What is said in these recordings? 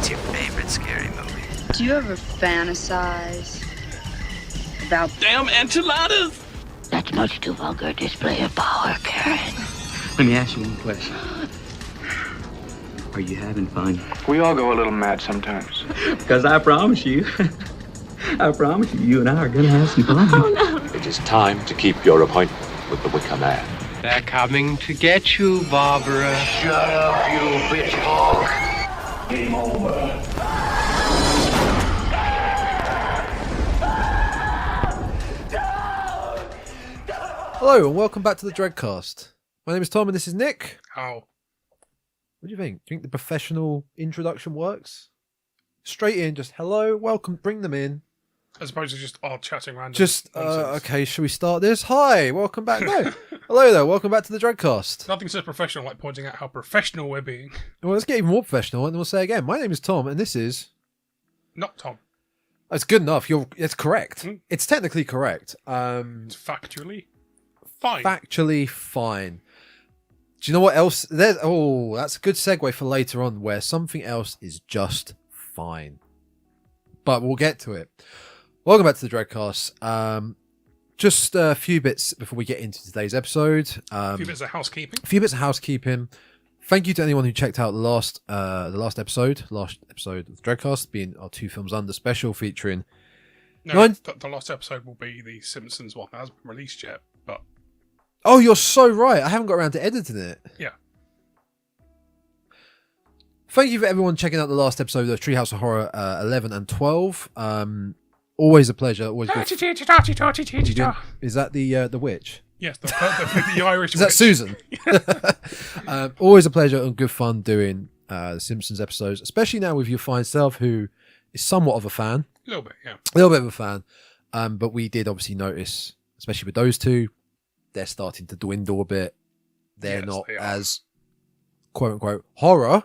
What's your favorite scary movie? Do you ever fantasize about damn enchiladas? That's much too vulgar display of power, Karen. Let me ask you one question. Are you having fun? We all go a little mad sometimes. Because I promise you, you and I are going to have some fun. Oh, no. It is time to keep your appointment with the Wicker Man. They're coming to get you, Barbara. Shut up, you bitch hog. Game over. Hello and welcome back to the Dreadcast. My name is Tom and this is Nick. Oh. What do you think? Do you think the professional introduction works? Straight in, just hello, welcome, bring them in. As opposed to just chatting random. Okay, shall we start this? Hi, welcome back. No. Hello there, welcome back to the Dreadcast. Nothing so professional like pointing out how professional we're being. Well, let's get even more professional and we'll say again. My name is Tom and this is... Not Tom. It's good enough. It's correct. Mm. It's technically correct. It's factually fine. Factually fine. Do you know what else? That's a good segue for later on where something else is just fine. But we'll get to it. Welcome back to the Dreadcast. Just a few bits before we get into today's episode. A few bits of housekeeping. Thank you to anyone who checked out the last episode of the Dreadcast, being our Two Films Under special featuring... No, the last episode will be the Simpsons one. That hasn't been released yet, but... Oh, you're so right. I haven't got around to editing it. Yeah. Thank you for everyone checking out the last episode of Treehouse of Horror 11 and 12. Always a pleasure. Always good. Is that the witch? Yes, the Irish Is that witch. Susan? Always a pleasure and good fun doing the Simpsons episodes, especially now with your fine self, who is somewhat of a fan. A little bit, yeah. A little bit of a fan. But we did obviously notice, especially with those two, they're starting to dwindle a bit. They're not as quote unquote horror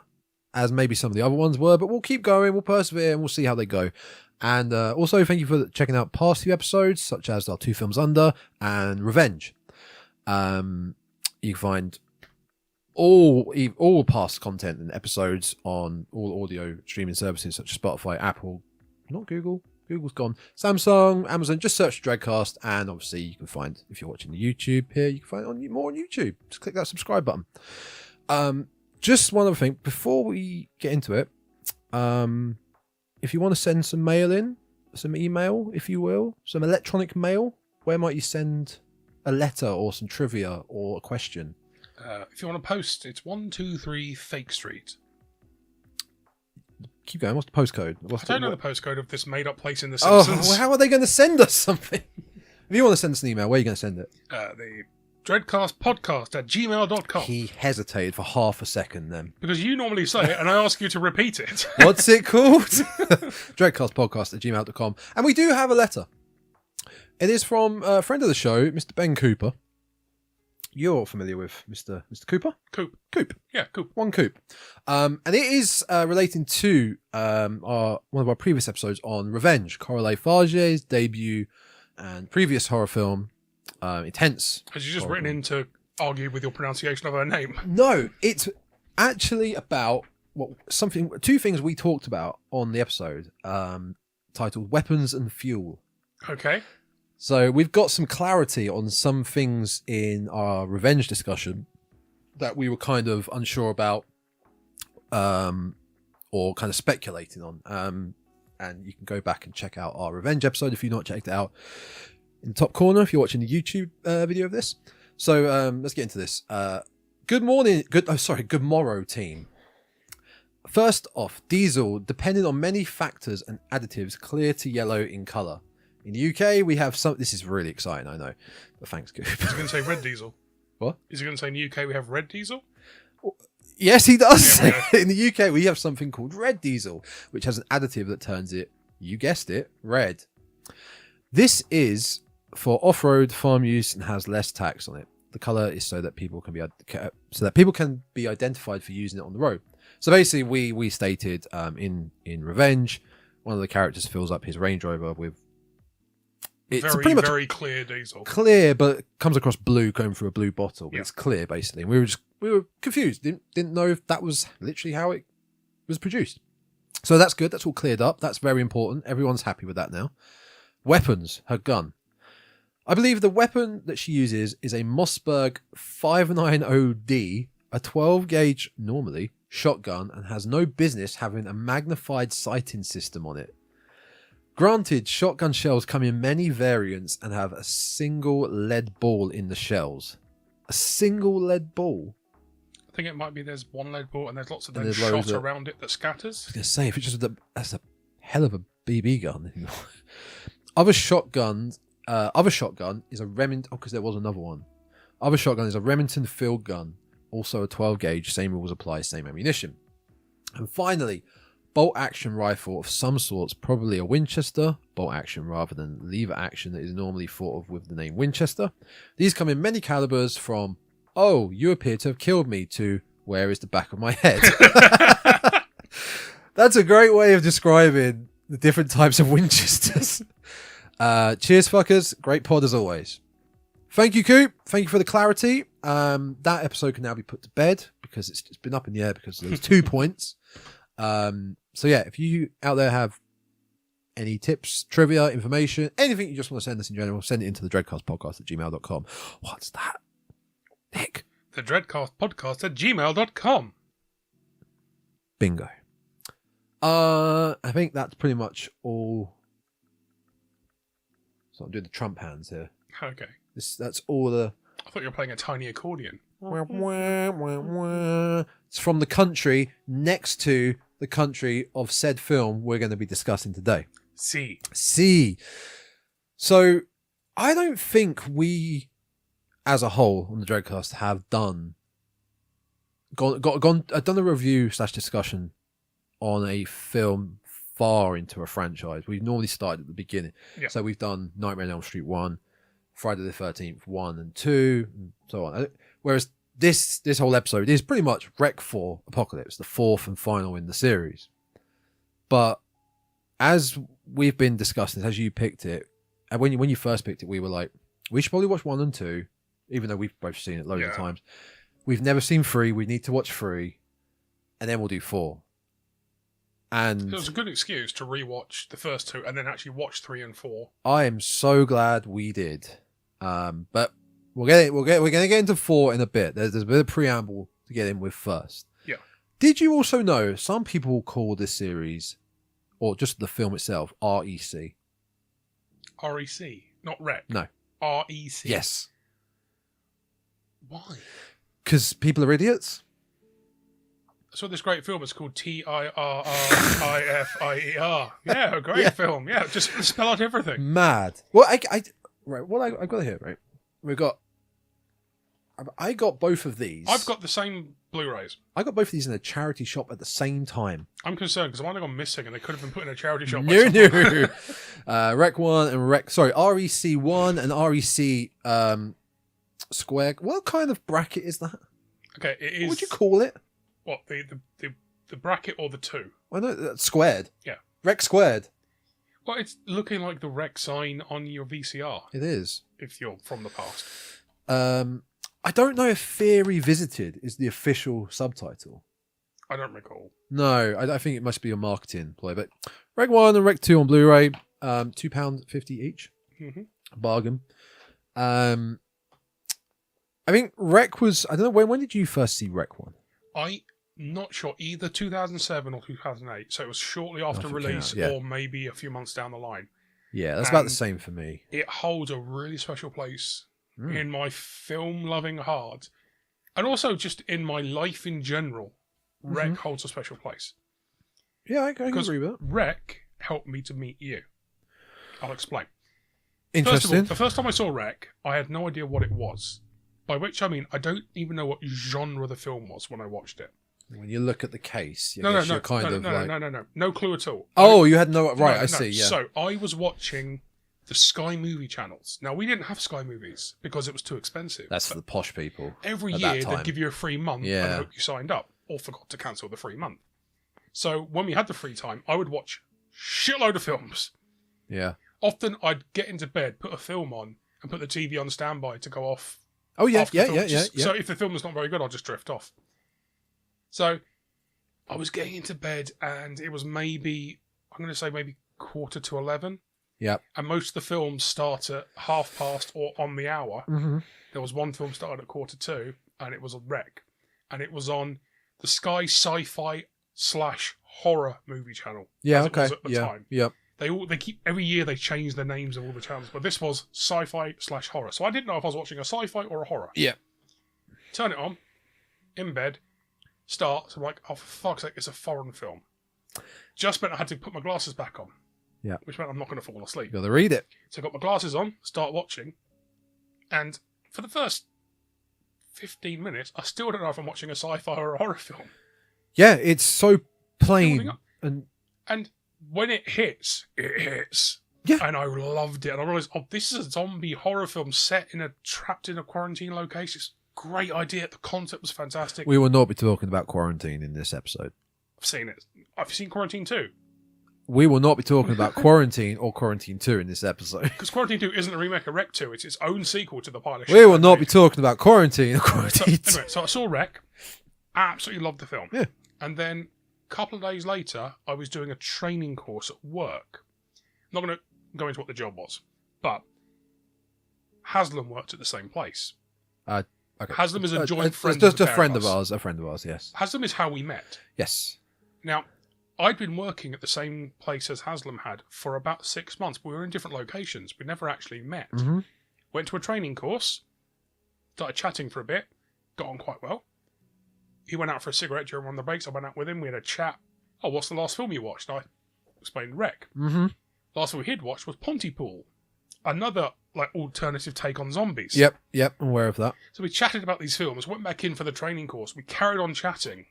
as maybe some of the other ones were, but we'll keep going, we'll persevere, and we'll see how they go. And also thank you for checking out past few episodes, such as our Two Films Under and Revenge. You can find all past content and episodes on all audio streaming services such as Spotify, Apple, not Google. Google's gone. Samsung, Amazon, just search Dreadcast, and obviously you can find, if you're watching the YouTube here, you can find it more on YouTube. Just click that subscribe button. Just one other thing, before we get into it, if you want to send some mail in, some email, if you will, some electronic mail, where might you send a letter or some trivia or a question? If you want to post, it's 123 Fake Street. Keep going. What's the postcode? I don't know the postcode of this made-up place in The Simpsons. Oh, well, how are they going to send us something? If you want to send us an email, where are you going to send it? The thedreadcastpodcast@gmail.com. He hesitated for half a second then. Because you normally say it, and I ask you to repeat it. What's it called? Dreadcastpodcast@gmail.com. And we do have a letter. It is from a friend of the show, Mr. Ben Cooper. You're familiar with Mr. Cooper? Coop. Yeah, Coop. One Coop. And it is relating to one of our previous episodes on Revenge, Coralie Farge's debut and previous horror film, Intense. Has you just written in to argue with your pronunciation of her name? No, it's actually about two things we talked about on the episode, titled Weapons and Fuel. Okay. So we've got some clarity on some things in our Revenge discussion that we were kind of unsure about, or kind of speculating on. And you can go back and check out our Revenge episode if you've not checked it out in the top corner if you're watching the YouTube video of this. So let's get into this. Good morrow, team. First off, diesel, depending on many factors and additives, clear to yellow in colour. In the UK, we have some... This is really exciting, I know. But thanks, Coop. Is he going to say red diesel? What? Is he going to say in the UK we have red diesel? Yes, he does. Yeah, In the UK, we have something called red diesel, which has an additive that turns it, you guessed it, red. This is for off-road farm use and has less tax on it. The colour is so that people can be identified for using it on the road. So basically, we stated in Revenge, one of the characters fills up his Range Rover with... It's pretty much very clear diesel. Clear, but comes across blue going through a blue bottle. But Yeah. It's clear, basically. And we were confused. Didn't know if that was literally how it was produced. So that's good. That's all cleared up. That's very important. Everyone's happy with that now. Weapons, her gun. I believe the weapon that she uses is a Mossberg 590D, a 12 gauge, normally, shotgun, and has no business having a magnified sighting system on it. Granted, shotgun shells come in many variants and have a single lead ball in the shells. A single lead ball? I think it might be there's one lead ball and there's lots of And them there's loads shot of- around it that scatters. I was going to say, if it's just that's a hell of a BB gun. Other shotgun is a Remington. Oh, because there was another one. Other shotgun is a Remington field gun, also a 12 gauge. Same rules apply, same ammunition. And finally, bolt action rifle of some sorts, probably a Winchester. Bolt action rather than lever action that is normally thought of with the name Winchester. These come in many calibers from, oh, you appear to have killed me, to where is the back of my head? That's a great way of describing the different types of Winchesters. Cheers, fuckers. Great pod as always. Thank you, Coop. Thank you for the clarity. That episode can now be put to bed because it's been up in the air because there's 2 points. So yeah, if you out there have any tips, trivia, information, anything you just want to send us in general, send it into the thedreadcastpodcast@gmail.com. What's that? Nick. The thedreadcastpodcast@gmail.com. Bingo. I think that's pretty much all. So I'm doing the Trump hands here. Okay. That's all the. I thought you were playing a tiny accordion. It's from the country next to the country of said film we're going to be discussing today. See. So I don't think we, as a whole on the Dreadcast, have done a review / discussion on a film far into a franchise. We normally start at the beginning. Yeah. So we've done Nightmare on Elm Street 1, Friday the 13th 1 and 2, and so on. Whereas this whole episode is pretty much REC4 Apocalypse, the fourth and final in the series. But as we've been discussing, as you picked it, and when you first picked it, we were like, we should probably watch 1 and 2, even though we've both seen it loads of times. We've never seen 3. We need to watch 3, and then we'll do 4. And it was a good excuse to rewatch the first 2 and then actually watch 3 and 4. I am so glad we did. But we're going to get into 4 in a bit. There's a bit of preamble to get in with first. Yeah. Did you also know some people call this series, or just the film itself, REC? REC, not REC. No. REC. Yes. Why? Because people are idiots. I saw this great film. It's called TIRRIFIER. Yeah, a great film. Yeah, just spell out everything. Mad. Well, I've got here, right? I got both of these. I've got the same Blu-rays. I got both of these in a charity shop at the same time. I'm concerned because I might have gone missing and they could have been put in a charity shop. No. REC1 and REC1 and REC square. What kind of bracket is that? Okay, it is. What would you call it? What, the bracket or the 2? I know that's squared. Yeah. REC squared. Well, it's looking like the REC sign on your VCR. It is. If you're from the past. I don't know if Fear Revisited is the official subtitle. I don't recall. No, I think it must be a marketing play. But REC1 and REC2 on Blu-ray, £2.50 each. Mm-hmm. Bargain. I think REC was. I don't know when did you first see REC1? I'm not sure, either 2007 or 2008. So it was shortly after release, or maybe a few months down the line. Yeah, that's about the same for me. It holds a really special place in my film-loving heart, and also just in my life in general. REC holds a special place. Yeah, I can agree with that. REC helped me to meet you. I'll explain. Interesting. First of all, the first time I saw REC, I had no idea what it was. By which I mean, I don't even know what genre the film was when I watched it. When you look at the case, no, no clue at all. Oh, you had no right. I see. Yeah. So I was watching the Sky Movie channels. Now we didn't have Sky Movies because it was too expensive. That's for the posh people. Every year they'd give you a free month and hope you signed up, or forgot to cancel the free month. So when we had the free time, I would watch shitload of films. Yeah. Often I'd get into bed, put a film on, and put the TV on standby to go off. Oh yeah, yeah. So if the film was not very good, I'll just drift off. So I was getting into bed and it was maybe 11:15. Yep. And most of the films start at past or on the hour. Mm-hmm. There was one film started at 1:45 and it was a REC. And it was on the Sky Sci-Fi / horror movie channel. Yeah, as it okay. was at the time. Yep. They keep every year they change the names of all the channels, but this was sci-fi / horror. So I didn't know if I was watching a sci-fi or a horror. Yeah. Turn it on, in bed, start. So I'm like, oh for fuck's sake, it's a foreign film. Just meant I had to put my glasses back on. Yeah. Which meant I'm not going to fall asleep. You got to read it. So I got my glasses on, start watching, and for the first 15 minutes, I still don't know if I'm watching a sci-fi or a horror film. Yeah, it's so Building plain up. and When it hits, it hits. Yeah. And I loved it. And I realised, oh, this is a zombie horror film set trapped in a quarantine location. It's a great idea. The concept was fantastic. we will not be talking about quarantine in this episode. I've seen it. Have you seen Quarantine 2? We will not be talking about Quarantine or Quarantine 2 in this episode. Because Quarantine 2 isn't a remake of REC 2. It's its own sequel to the pilot. We will not be talking about Quarantine or Quarantine 2. So I saw REC. Absolutely loved the film. Yeah. And then a couple of days later, I was doing a training course at work. I'm not going to go into what the job was, but Haslam worked at the same place. Okay. Haslam is a joint friend. Just of a friend of ours. A friend of ours, yes. Haslam is how we met. Yes. Now, I'd been working at the same place as Haslam had for about 6 months, but we were in different locations. We never actually met. Mm-hmm. Went to a training course, started chatting for a bit, got on quite well. He went out for a cigarette during one of the breaks. I went out with him. We had a chat. Oh, what's the last film you watched? I explained REC. Mm-hmm. Last film he'd watched was Pontypool, another alternative take on zombies. Yep. I'm aware of that. So we chatted about these films, went back in for the training course. We carried on chatting.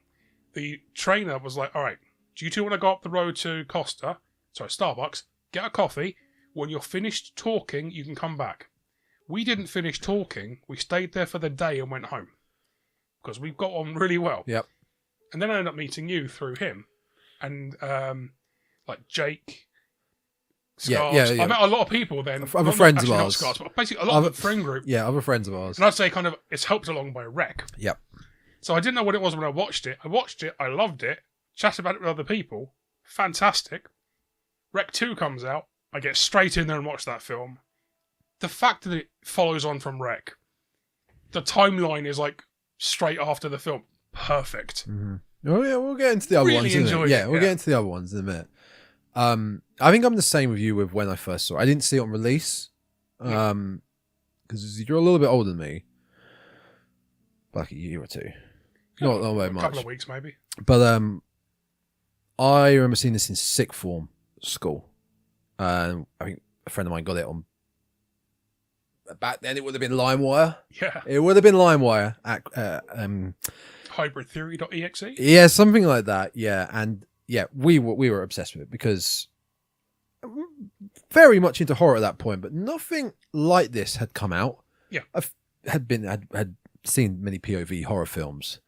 The trainer was like, all right, do you two want to go up the road to Starbucks, get a coffee? When you're finished talking, you can come back. We didn't finish talking. We stayed there for the day and went home. Because we've got on really well. Yep. And then I ended up meeting you through him. And Jake, Scars. Yeah. I met a lot of people then. Other friends of not ours. Scars, but basically a lot of the friend group. Yeah, other friends of ours. And I'd say kind of it's helped along by REC. Yep. So I didn't know what it was when I watched it. I loved it, chatted about it with other people. Fantastic. REC 2 comes out. I get straight in there and watch that film. The fact that it follows on from REC, the timeline is like straight after the film. Perfect. Mm-hmm. Oh yeah, we'll get into the other Really ones. enjoyed Yeah, it, we'll get into the other ones in a minute. I think I'm the same with you with when I first saw it. I didn't see it on release. Because you're a little bit older than me. Like a year or two. Not very much. A couple of weeks maybe. But I remember seeing this in sixth form school. I think a friend of mine got it on. Back then, it would have been LimeWire. Yeah. It would have been LimeWire. Hybridtheory.exe? Yeah, something like that. Yeah, and yeah, we were obsessed with it because very much into horror at that point, but nothing like this had come out. Yeah, I had seen many POV horror films,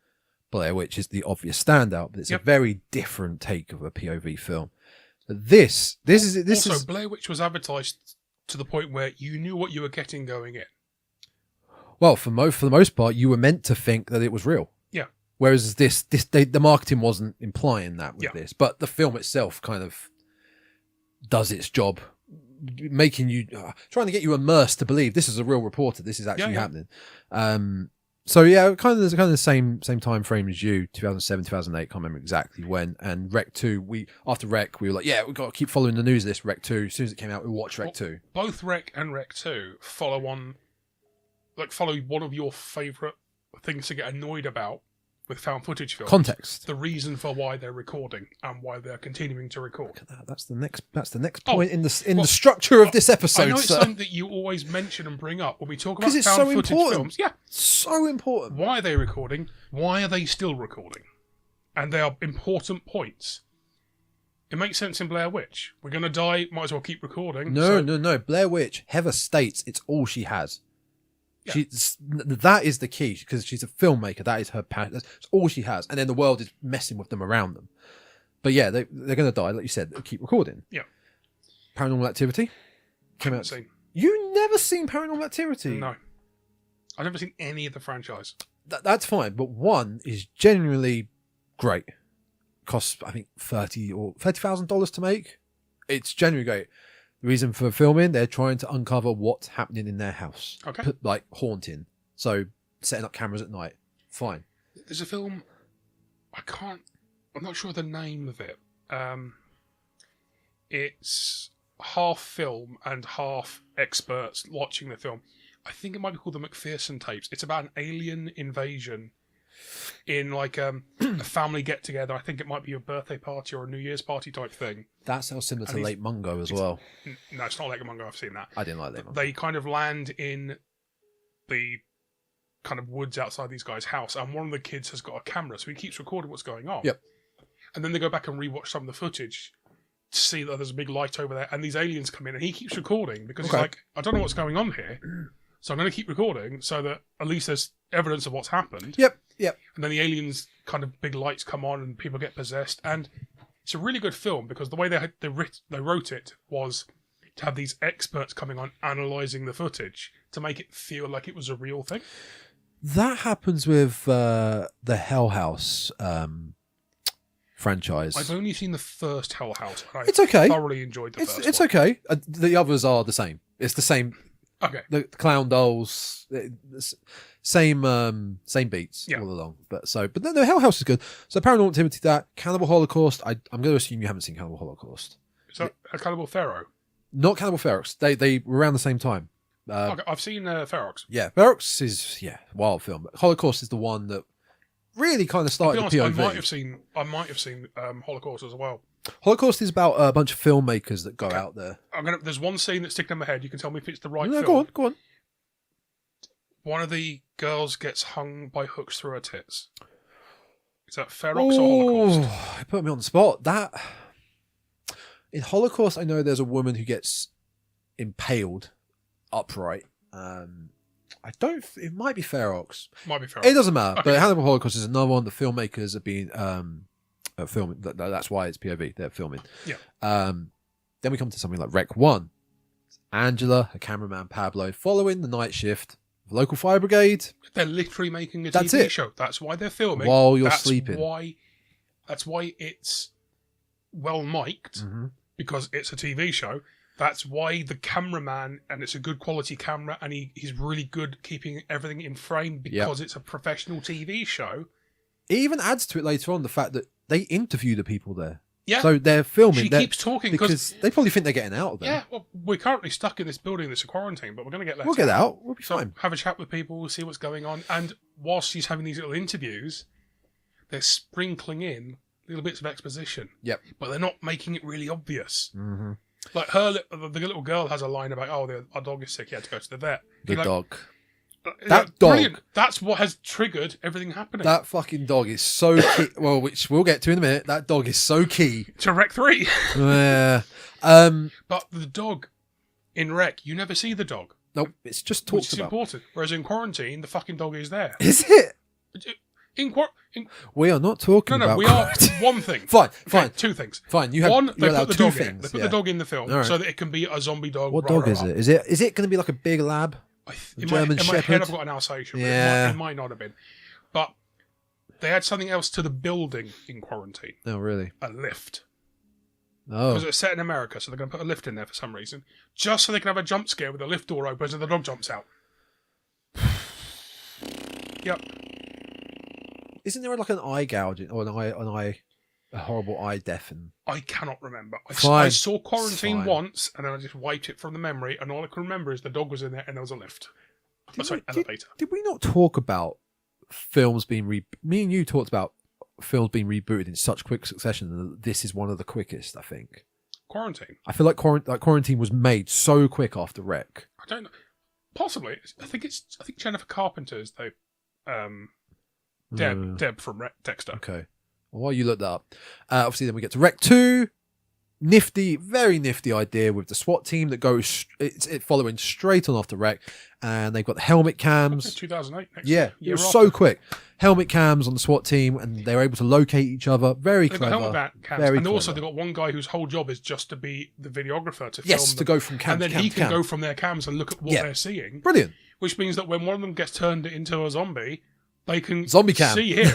Blair Witch is the obvious standout, but it's a very different take of a POV film. But this is Blair Witch was advertised to the point where you knew what you were getting going in. Well, for the most part, you were meant to think that it was real. Yeah. Whereas the marketing wasn't implying that with this, but the film itself kind of does its job, making you trying to get you immersed to believe this is a real reporter. This is actually happening. So yeah, kind of the same time frame as you, 2007, 2008. Can't remember exactly when. And REC 2, after REC, we were like, yeah, we've got to keep following the news of this REC 2. As soon as it came out, we watched REC 2. Both REC and REC 2 follow one of your favourite things to get annoyed about with found footage films. Context. The reason for why they're recording and why they're continuing to record. Look at that. That's the next point in the structure of this episode. I know it's something that you always mention and bring up when we talk about it's found so footage important. films. Yeah. So important. Why are they recording? Why are they still recording? And they are important points. It makes sense in Blair Witch. We're going to die, might as well keep recording. No. Blair Witch, Heather states it's all she has. Yeah. That is the key, because she's a filmmaker. That is her passion. That's all she has. And then the world is messing with them around them. But yeah, they're going to die, like you said. They'll keep recording. Yeah. Paranormal Activity came out. Seen. You never seen Paranormal Activity? No. I've never seen any of the franchise. That's fine, but one is genuinely great. costs, I think, $30,000 to make. It's genuinely great. The reason for filming, they're trying to uncover what's happening in their house. Okay. Like haunting. So setting up cameras at night. Fine. There's a film, I'm not sure the name of it. It's half film and half experts watching the film. I think it might be called the McPherson tapes. It's about an alien invasion in like a family get together. I think it might be a birthday party or a New Year's party type thing. That sounds similar to Lake Mungo as well. No, it's not Lake Mungo. I've seen that. I didn't like Lake Mungo. They kind of land in the kind of woods outside these guys' house, and one of the kids has got a camera, so he keeps recording what's going on. Yep. And then they go back and rewatch some of the footage to see that there's a big light over there, and these aliens come in, and he keeps recording because he's like, I don't know what's going on here, so I'm going to keep recording so that at least there's evidence of what's happened. Yep. And then the aliens kind of big lights come on, and people get possessed, and it's a really good film because the way they wrote it was to have these experts coming on analysing the footage to make it feel like it was a real thing. That happens with the Hell House franchise. I've only seen the first Hell House. And It's okay. I thoroughly enjoyed the first It's one. okay. The others are the same. It's the same. Okay. The clown dolls, same beats Yeah. all along. But the Hell House is good. So Paranormal Activity, that Cannibal Holocaust. I'm going to assume you haven't seen Cannibal Holocaust. Is that a Cannibal Pharaoh? Not Cannibal Ferox. They were around the same time. Okay, I've seen Ferox. Yeah, Ferox is wild film. But Holocaust is the one that really kind of started To the be honest, POV. I might have seen Holocaust as well. Holocaust is about a bunch of filmmakers that go out there. There's one scene that's sticking in my head. You can tell me if it's the right No, film. go on. One of the girls gets hung by hooks through her tits. Is that Ferox or Holocaust? It put me on the spot. That in Holocaust, I know there's a woman who gets impaled upright. I don't. It might be Ferox. Might be Ferox. It doesn't matter. Okay. But Hannibal Holocaust is another one. The filmmakers have been filming. That's why it's POV. They're filming. Yeah. Then we come to something like REC1. Angela, her cameraman Pablo, following the night shift of the local fire brigade. They're literally making a That's TV it. show. That's why they're filming. While you're sleeping. That's why it's well mic'd, Mm-hmm. because it's a TV show. That's why the cameraman, and it's a good quality camera, and he's really good keeping everything in frame because it's a professional TV show. It even adds to it later on the fact that they interview the people there. Yeah. So they're filming. She keeps talking because they probably think they're getting out of there. Yeah, well, we're currently stuck in this building that's a quarantine, but we're going to get let We'll get out. We'll be So fine. have a chat with people, see what's going on. And whilst she's having these little interviews, they're sprinkling in little bits of exposition. Yep. But they're not making it really obvious. Mm-hmm. Like the little girl has a line about, our dog is sick, he had to go to the vet. The You're like, dog. That dog. brilliant. That's what has triggered everything happening. That fucking dog is so key. Well, which we'll get to in a minute. That dog is so key. To REC3. Yeah. But the dog in REC, you never see the dog. Nope. It's just Which talked is about. important. Whereas in quarantine, the fucking dog is there. Is it? We are not talking No, about. we are quarantine. one thing. Fine. Okay, two things. Fine. You have. One, you're they allowed put the two dog things. in. They put yeah. the dog in the film All right. so that it can be a zombie dog. What rah, dog rah, is rah. it? Is it going to be like a big lab? In German my Shepherd? head, I've got an Alsatian. But Yeah. it might not have been. But they had something else to the building in quarantine. No, really. A lift. Oh. Because it's set in America, so they're going to put a lift in there for some reason. Just so they can have a jump scare where the lift door opens and the dog jumps out. Yep. Isn't there like an eye gouging or a horrible eye death? And I cannot remember. I Fine. saw Quarantine Fine. once, and then I just wiped it from the memory, and all I can remember is the dog was in there and there was a lift. Elevator. Did we not talk about films being Me and you talked about films being rebooted in such quick succession, and this is one of the quickest. I think. Quarantine. I feel like Quarantine was made so quick after REC. I don't know. Possibly. I think Jennifer Carpenter's though. Deb from Dexter. Okay. Well, while you look that up, obviously then we get to REC2. Nifty, very nifty idea with the SWAT team that goes it's following straight on after REC, and they've got the helmet cams. 2008. Next Yeah, year it was after. so quick. Helmet cams on the SWAT team, and they were able to locate each other. Very They've got clever. helmet cams, Very and also clever. they've got one guy whose whole job is just to be the videographer to film Yes, to them. go from cam and to then cam he to can cam. go from their cams and look at what Yeah. they're seeing. Brilliant. Which means that when one of them gets turned into a zombie, they can Zombie cam. see him.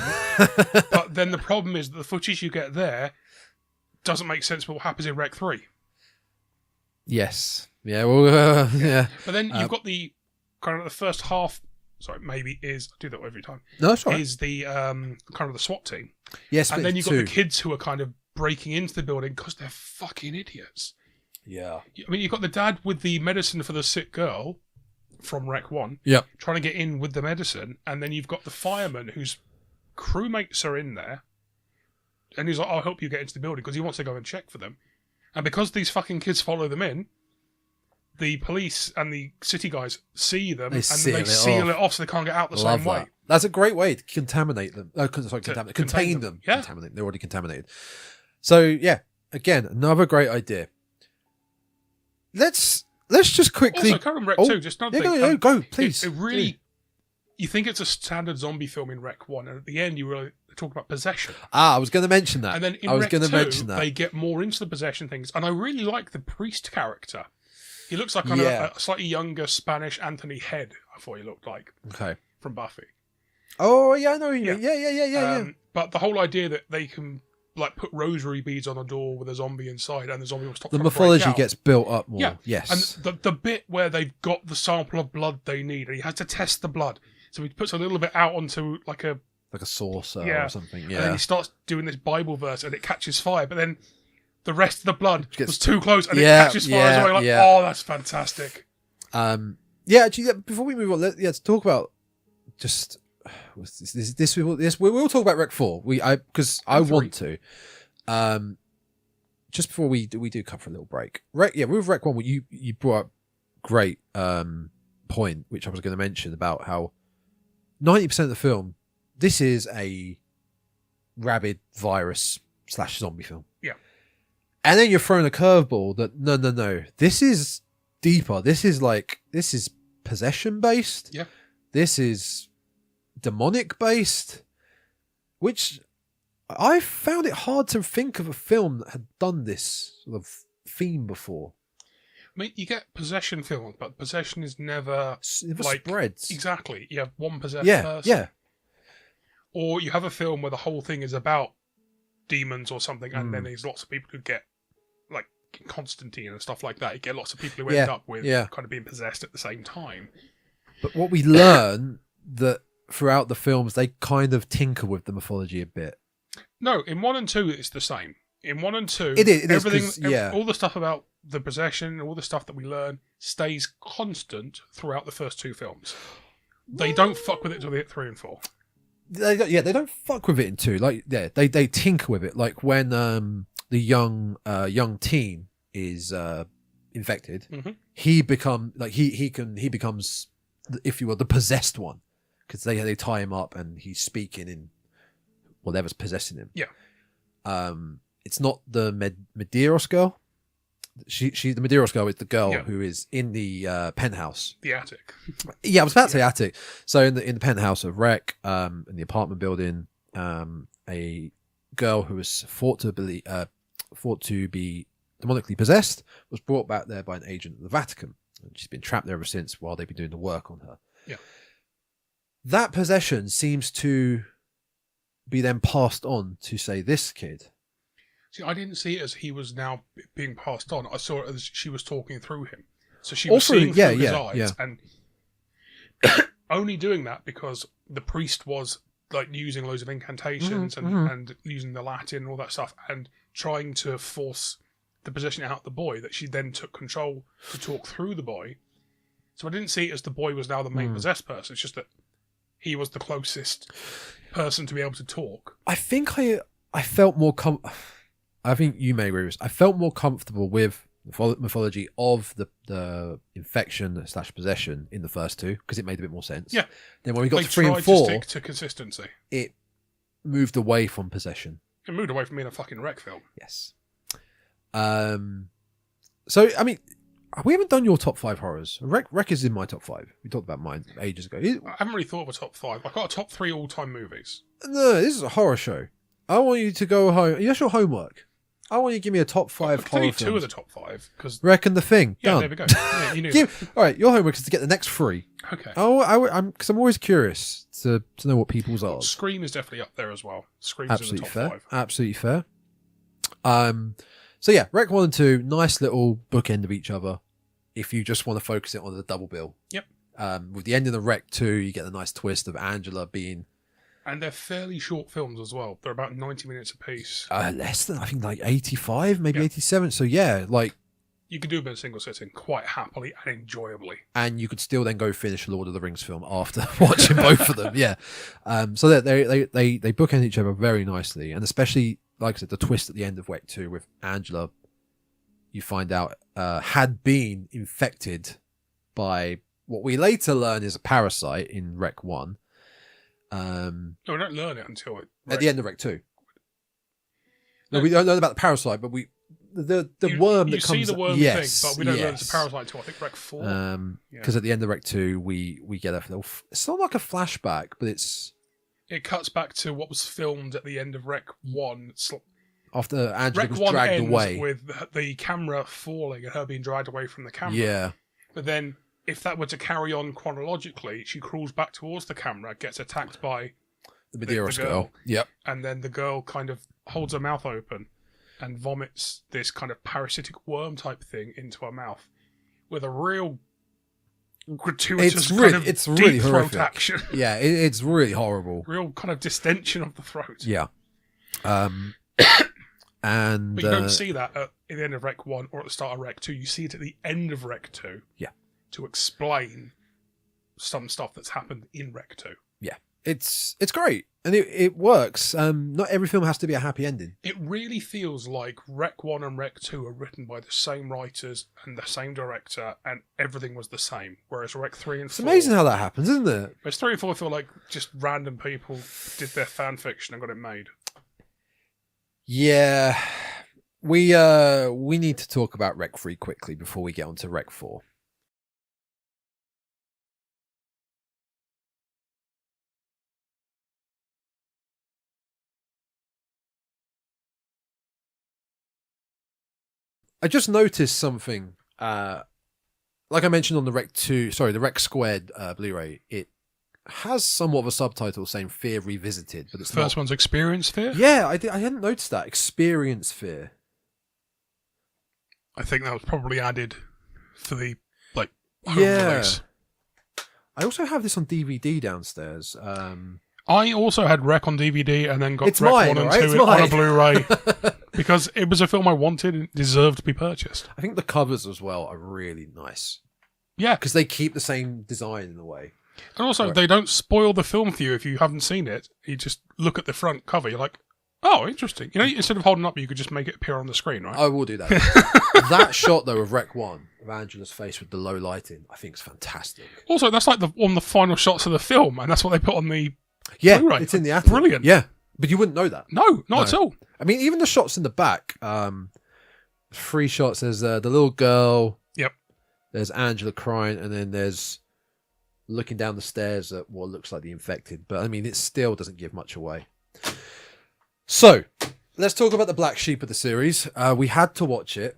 But then the problem is that the footage you get there doesn't make sense with what happens in Rec 3. Yes. Yeah, well, yeah. But then you've got the kind of the first half, I do that every time. No, that's right. Is the kind of the SWAT team. Yes, and then you've got the kids who are kind of breaking into the building because they're fucking idiots. Yeah. I mean, you've got the dad with the medicine for the sick girl from Rec 1 trying to get in with the medicine, and then you've got the fireman whose crewmates are in there, and he's like, I'll help you get into the building because he wants to go and check for them. And because these fucking kids follow them in, the police and the city guys see them and they seal it off so they can't get out the same way. That's a great way to contaminate them. Contain them. Yeah. Contaminate. They're already contaminated. So, yeah, again, another great idea. Let's just quickly... Also, Current Rec 2, just another thing. Go, please. It really... You think it's a standard zombie film in Rec 1, and at the end you really talk about possession. I was going to mention that. And then in Rec 2, they get more into the possession things. And I really like the priest character. He looks like a slightly younger Spanish Anthony Head, I thought he looked like. Okay. From Buffy. Oh, yeah, I know. Yeah. But the whole idea that they can like put rosary beads on a door with a zombie inside and the zombie will stop. The mythology gets built up more. Yeah. Yes. And the bit where they've got the sample of blood they need, and he has to test the blood. So he puts a little bit out onto like a saucer or something. Yeah. And then he starts doing this Bible verse and it catches fire, but then the rest of the blood was too close and it catches fire as well. Oh, that's fantastic. Actually, before we move on, let's talk about just this. We will talk about Rec 4. Because I want to. Just before we do come for a little break. With Rec 1, you brought up great point, which I was going to mention about how 90% of the film, this is a rabid virus / zombie film. Yeah. And then you're throwing a curveball that no, this is deeper. This is possession based. Yeah. This is demonic based, which I found it hard to think of a film that had done this sort of theme before. I mean, you get possession films, but possession is never spreads. Exactly. You have one possessed person. Yeah. Or you have a film where the whole thing is about demons or something, and then there's lots of people who get, like Constantine and stuff like that. You get lots of people who end up with kind of being possessed at the same time. But what we learn that throughout the films, they kind of tinker with the mythology a bit. No, in 1 and 2, it's the same. In 1 and 2, it is everything, all the stuff about the possession, all the stuff that we learn, stays constant throughout the first 2 films. They don't fuck with it till they hit 3 and 4. They don't fuck with it in 2. They tinker with it. Like when the young teen is infected, he becomes, if you will, the possessed one, because they tie him up and he's speaking in whatever's possessing him. Yeah. It's not the Medeiros girl. The Medeiros girl is the girl who is in the penthouse. The attic. Yeah, I was about to say attic. So in the penthouse of Rec, in the apartment building, a girl who was thought to be demonically possessed was brought back there by an agent of the Vatican. And she's been trapped there ever since while they've been doing the work on her. Yeah. That possession seems to be then passed on to, say, this kid. See, I didn't see it as he was now being passed on. I saw it as she was talking through him. So she was seeing through his eyes. And only doing that because the priest was like using loads of incantations and using the Latin and all that stuff and trying to force the possession out the boy, that she then took control to talk through the boy. So I didn't see it as the boy was now the main possessed person. It's just that he was the closest person to be able to talk. I think I felt more I think you may agree with this. I felt more comfortable with the mythology of the infection / possession in the first 2 because it made a bit more sense. Yeah. Then when we got to 3 and 4, to stick to consistency. It moved away from possession. It moved away from being a fucking Rec film. Yes. So I mean, we haven't done your top 5 horrors. Rec is in my top 5. We talked about mine ages ago. I haven't really thought of a top 5. I've got a top 3 all-time movies. No, this is a horror show. I want you to go home. That's your homework. I want you to give me a top 5 I horror think films. 2 of the top 5 because Reckon the Thing. yeah, Done. there we go. Yeah, you knew that. All right, your homework is to get the next 3. Okay. Because I'm always curious to know what people's are. Scream is definitely up there as well. Scream's Absolutely in the top fair. 5. Absolutely fair. So yeah, Rec 1 and 2, nice little bookend of each other. If you just want to focus it on the double bill. Yep. With the ending of Rec 2, you get the nice twist of Angela being And they're fairly short films as well. They're about 90 minutes apiece. less than, I think, like 85, maybe Yeah. 87. So yeah, like, You can do them in a single sitting quite happily and enjoyably. and you could still then go finish a Lord of the Rings film after watching both of them. Yeah. So they bookend each other very nicely, and especially, like I said, the twist at the end of Rec 2 with Angela, you find out had been infected by what we later learn is a parasite in Rec 1. No, we don't learn it until At the end of Rec 2. No, we don't learn about the parasite, but the worm you that comes. see the worm yes, thing, but we don't learn yes. it's a parasite until I think Rec 4. Because at the end of Rec 2, we get a little. It's not like a flashback, but it's It cuts back to what was filmed at the end of Rec 1. after Angela Rec was 1 dragged ends away. with the camera falling and her being dragged away from the camera. Yeah, But then, if that were to carry on chronologically, she crawls back towards the camera, gets attacked by the Medeiros the girl. Yep. and then the girl kind of holds her mouth open and vomits this kind of parasitic worm type thing into her mouth with a real gratuitous It's really deep throat horrific. action. Yeah, it's really horrible. Real kind of distension of the throat. Yeah. And But you don't see that at the end of Rec 1 or at the start of Rec 2. You see it at the end of Rec 2. Yeah. To explain some stuff that's happened in Rec 2. yeah, it's great and it works. Not every film has to be a happy ending. It really feels like Rec 1 and Rec 2 are written by the same writers and the same director, and everything was the same. Whereas Rec 3 and 4... It's amazing how that happens, isn't it? Whereas 3 and 4 feel like just random people did their fan fiction and got it made. Yeah, we need to talk about Rec 3 quickly before we get on to Rec 4. I just noticed something. Like I mentioned on the the Rec Squared Blu-ray, it has somewhat of a subtitle saying "Fear Revisited," but it's The first not. one's Experience Fear? Yeah, I hadn't noticed that. Experience Fear. I think that was probably added for the home release. I also have this on DVD downstairs. I also had Rec on DVD and then got It's Rec mine, 1 and alright? 2 It's on a mine. Blu-ray because it was a film I wanted and deserved to be purchased. I think the covers as well are really nice Yeah, because they keep the same design in a way. and also Right. they don't spoil the film for you if you haven't seen it. You just look at the front cover, you're like, oh, interesting. You know, instead of holding up, you could just make it appear on the screen, right? I will do that. That shot though of Rec 1 of Angela's face with the low lighting, I think is fantastic. Also, that's like one of the final shots of the film, and that's what they put on the Yeah, Blu-ray. it's in the attic. Brilliant. Yeah, but you wouldn't know that. No, not at all. I mean, even the shots in the back. 3 shots. There's the little girl. Yep. There's Angela crying, and then there's looking down the stairs at what looks like the infected. But I mean, it still doesn't give much away. So, let's talk about the black sheep of the series. We had to watch it.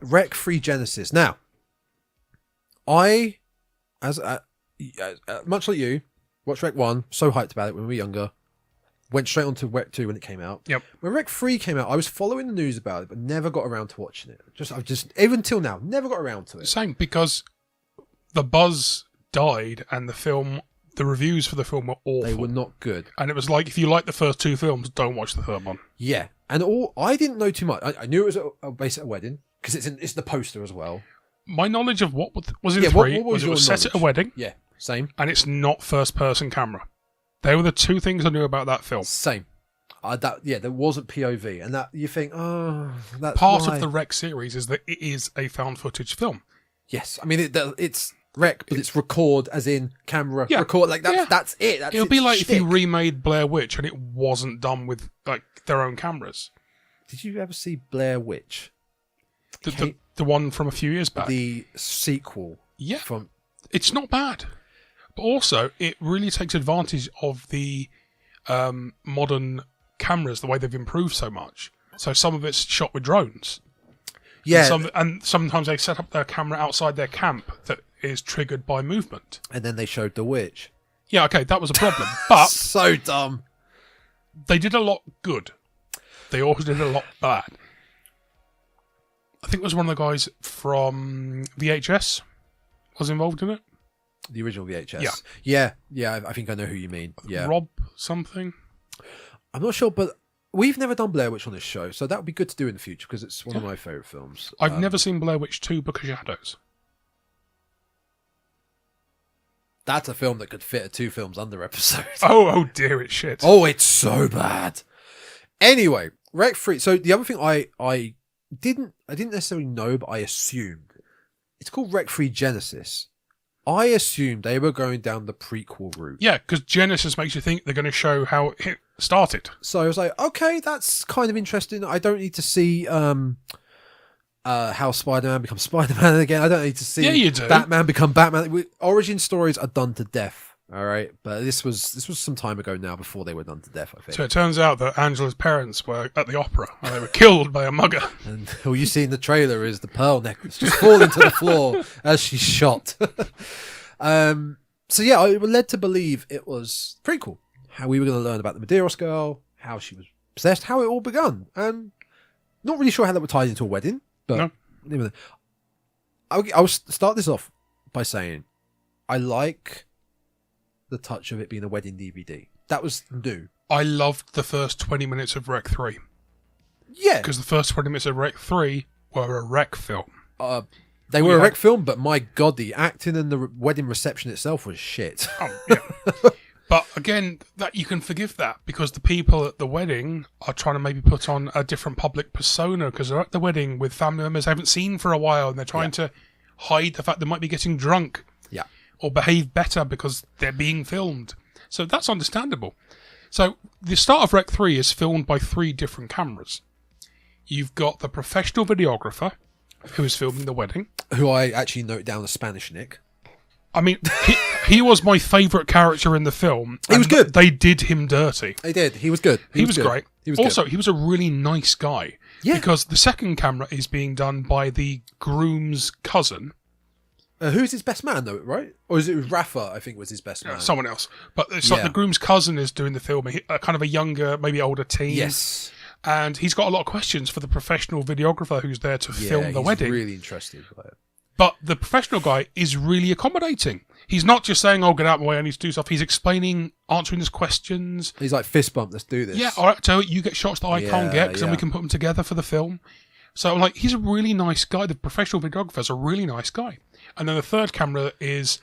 Rec 3 Genesis. Now, I, as much like you, watched Rec 1, so hyped about it when we were younger. Went straight on to Rec 2 when it came out. Yep. When Rec 3 came out, I was following the news about it, but never got around to watching it. I've just even till now, never got around to it. Same, because the buzz died and the reviews for the film were awful. They were not good. And it was like, if you like the first 2 films, don't watch the third one. Yeah, and I didn't know too much. I knew it was based at a wedding because it's the poster as well. My knowledge of what was in Yeah, 3 what was was it your was set at a knowledge? wedding, Yeah, same, and it's not first-person camera. They were the 2 things I knew about that film. same. There wasn't POV, and that you think, oh, that's Part why. of the Rec series is that it is a found footage film. Yes, I mean it's Rec, but it's record as in camera Yeah. record. Like that's Yeah. that's it. That's It would be its like if you shtick. remade Blair Witch and it wasn't done with like their own cameras. Did you ever see Blair Witch? The one from a few years back. The sequel. Yeah. From It's not bad. But also, it really takes advantage of the modern cameras, the way they've improved so much. So some of it's shot with drones. Yeah. And sometimes they set up their camera outside their camp that is triggered by movement. And then they showed the witch. Yeah, okay, that was a problem. But So dumb. they did a lot good. They also did a lot bad. I think it was one of the guys from VHS was involved in it. The original VHS. Yeah. Yeah, I think I know who you mean. Yeah. Rob something. I'm not sure, but we've never done Blair Witch on this show, so that would be good to do in the future because it's one of my favourite films. I've never seen Blair Witch 2 Book of Shadows. That's a film that could fit a 2 films under episode. Oh dear, it's shit. Oh, it's so bad. Anyway, REC4. So the other thing I didn't necessarily know, but I assumed it's called REC4 Genesis. I assumed they were going down the prequel route. Yeah, because Genesis makes you think they're going to show how it started. So I was like, okay, that's kind of interesting. I don't need to see how Spider-Man becomes Spider-Man again. I don't need to see you do. Batman become Batman. Origin stories are done to death. All right, but this was some time ago now, before they were done to death, I think. So it turns out that Angela's parents were at the opera and they were killed by a mugger. And all you see in the trailer is the pearl necklace just falling to the floor as she's shot. So yeah, I was led to believe it was prequel. How we were going to learn about the Medeiros girl, how she was possessed, how it all begun. Not really sure how that would tie into a wedding, but No. I'll start this off by saying I like the touch of it being a wedding DVD. That was new. I loved the first 20 minutes of Rec 3. Yeah. Because the first 20 minutes of Rec 3 were a Rec film. They were a Rec film, but my God, the acting and the wedding reception itself was shit. Oh, yeah. But again, that you can forgive that because the people at the wedding are trying to maybe put on a different public persona because they're at the wedding with family members they haven't seen for a while and they're trying to hide the fact they might be getting drunk. Yeah. Or behave better because they're being filmed. So that's understandable. So the start of Rec 3 is filmed by 3 different cameras. You've got the professional videographer who is filming the wedding. Who I actually note down as Spanish Nick. I mean, he was my favourite character in the film. He was good. They did him dirty. They did. He was good. He was great. He was also, good. he was a really nice guy. Yeah. Because the second camera is being done by the groom's cousin. Who's his best man, though, right? Or is it Rafa, I think, was his best man? Someone else. But it's like the groom's cousin is doing the filming. Kind of a younger, maybe older teen. Yes. And he's got a lot of questions for the professional videographer who's there to film the wedding. He's really interested by it. But the professional guy is really accommodating. He's not just saying, oh, get out of my way, I need to do stuff. He's explaining, answering his questions. He's like, fist bump, let's do this. Yeah, all right, so you get shots that I can't get because then we can put them together for the film. So, like, he's a really nice guy. The professional videographer's a really nice guy. And then the third camera is,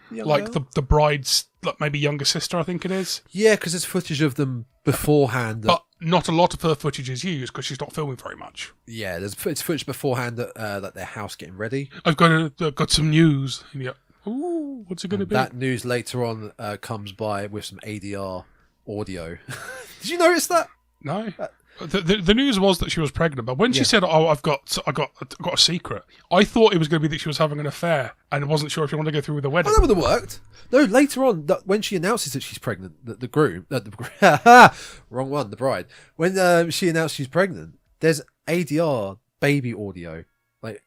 like, the bride's, like, maybe younger sister, I think it is. Yeah, because there's footage of them beforehand. But not a lot of her footage is used because she's not filming very much. Yeah, there's footage beforehand at their house getting ready. I've got some news. And you're, ooh, what's it going to be? That news later on comes by with some ADR audio. Did you notice that? No. The news was that she was pregnant, but when she said, "Oh, I've got a secret," I thought it was going to be that she was having an affair and wasn't sure if she wanted to go through with the wedding. Oh, that would have worked. No, later on, when she announces that she's pregnant, the groom, wrong one, the bride. When she announced she's pregnant, there's ADR baby audio, like.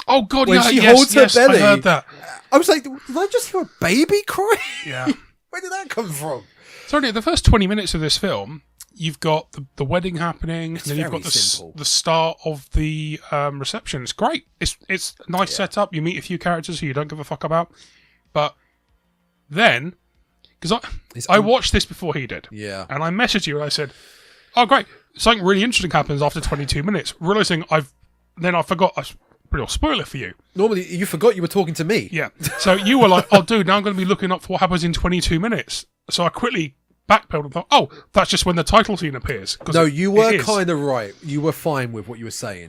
Oh God! When yeah, she yes, holds her yes, belly, I heard that. I was like, did I just hear a baby cry? Yeah. Where did that come from? So the first 20 minutes of this film, you've got the wedding happening, and then you've got the start of the reception. It's great. It's a nice setup. You meet a few characters who you don't give a fuck about, but then because I watched this before he did, and I messaged you and I said, "Oh, great! Something really interesting happens after 22 minutes." Realizing I forgot. Pretty well spoil it for you. Normally, you forgot you were talking to me. Yeah. So you were like, "Oh, dude, now I'm going to be looking up for what happens in 22 minutes." So I quickly backpedaled and thought, "Oh, that's just when the title scene appears." No, you were kind of right. You were fine with what you were saying.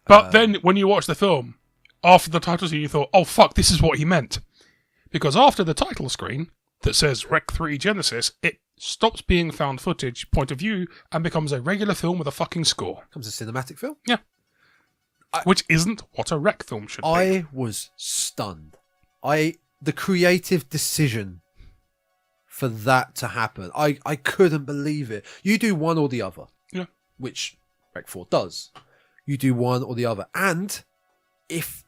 But then when you watch the film, after the title scene, you thought, "Oh, fuck, this is what he meant." Because after the title screen that says Rec 3 Genesis, it stops being found footage point of view and becomes a regular film with a fucking score. Becomes a cinematic film? Yeah. Which isn't what a Rec film should be. I was stunned. The creative decision for that to happen, I couldn't believe it. You do one or the other. Yeah. which REC4 does. You do one or the other. And if...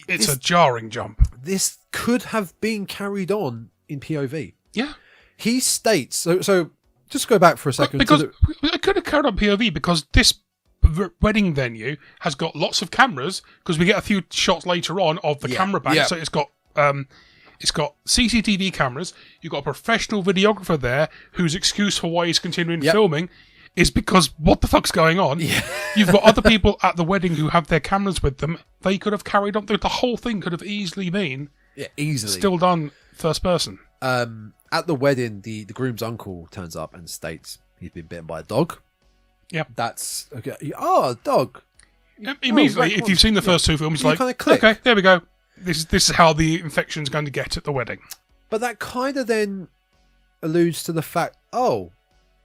It's a jarring jump. This could have been carried on in POV. Yeah. He states... So just go back for a second. Because it could have carried on POV because this wedding venue has got lots of cameras because we get a few shots later on of the camera back. Yeah. So it's got CCTV cameras. You've got a professional videographer there whose excuse for why he's continuing filming is because what the fuck's going on? Yeah. You've got other people at the wedding who have their cameras with them. They could have carried on. The whole thing could have easily been still done first person. At the wedding, the groom's uncle turns up and states he's been bitten by a dog. Yeah. That's okay. Oh, dog. Immediately, if you've seen the first two films, like, okay, there we go. This is how the infection's going to get at the wedding. But that kind of then alludes to the fact,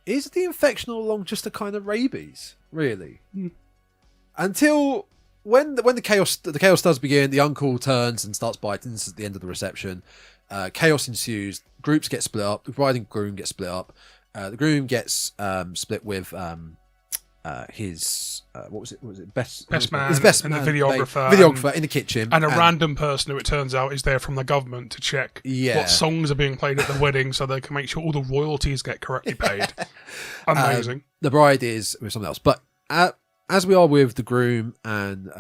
is the infection all along just a kind of rabies, really? Until when the chaos does begin, the uncle turns and starts biting. This is the end of the reception. Chaos ensues. Groups get split up. The bride and groom get split up. The groom gets split with his what was it? Best man. His best man, the videographer. Videographer in the kitchen, and a random person who it turns out is there from the government to check what songs are being played at the wedding, so they can make sure all the royalties get correctly paid. Amazing. The bride is with someone else, but as we are with the groom and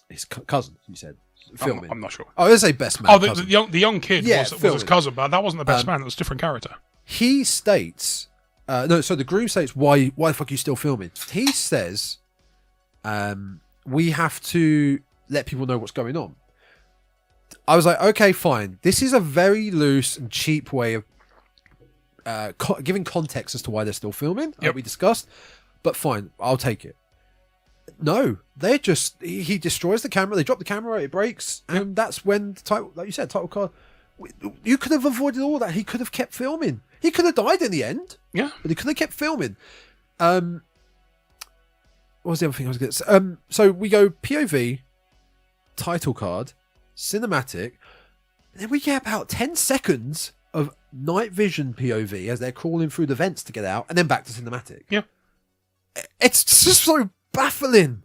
his cousin, you said. Filming. I'm not sure. I would say best man. The young kid was his cousin, but that wasn't the best man. It was a different character. He states, so the groom states, why the fuck are you still filming? He says, we have to let people know what's going on. I was like, okay, fine. This is a very loose and cheap way of giving context as to why they're still filming. We discussed, but fine, I'll take it. No, they're just... He destroys the camera, they drop the camera, it breaks, and that's when the title, like you said, title card... You could have avoided all that. He could have kept filming. He could have died in the end. Yeah. But he could have kept filming. What was the other thing I was going to say? So we go POV, title card, cinematic, and then we get about 10 seconds of night vision POV as they're crawling through the vents to get out, and then back to cinematic. Yeah. It's just so baffling.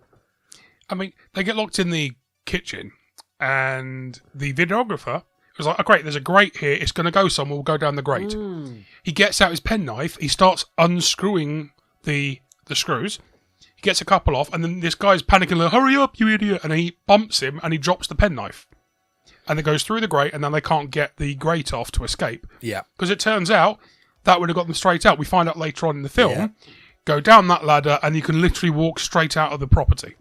I mean, they get locked in the kitchen, and the videographer was like, "Oh, great! There's a grate here. It's going to go somewhere. We'll go down the grate." He gets out his penknife. He starts unscrewing the screws. He gets a couple off, and then this guy's panicking, like, "Hurry up, you idiot!" And he bumps him, and he drops the penknife, and it goes through the grate, and then they can't get the grate off to escape. Yeah, because it turns out that would have got them straight out. We find out later on in the film. Yeah. Go down that ladder and you can literally walk straight out of the property.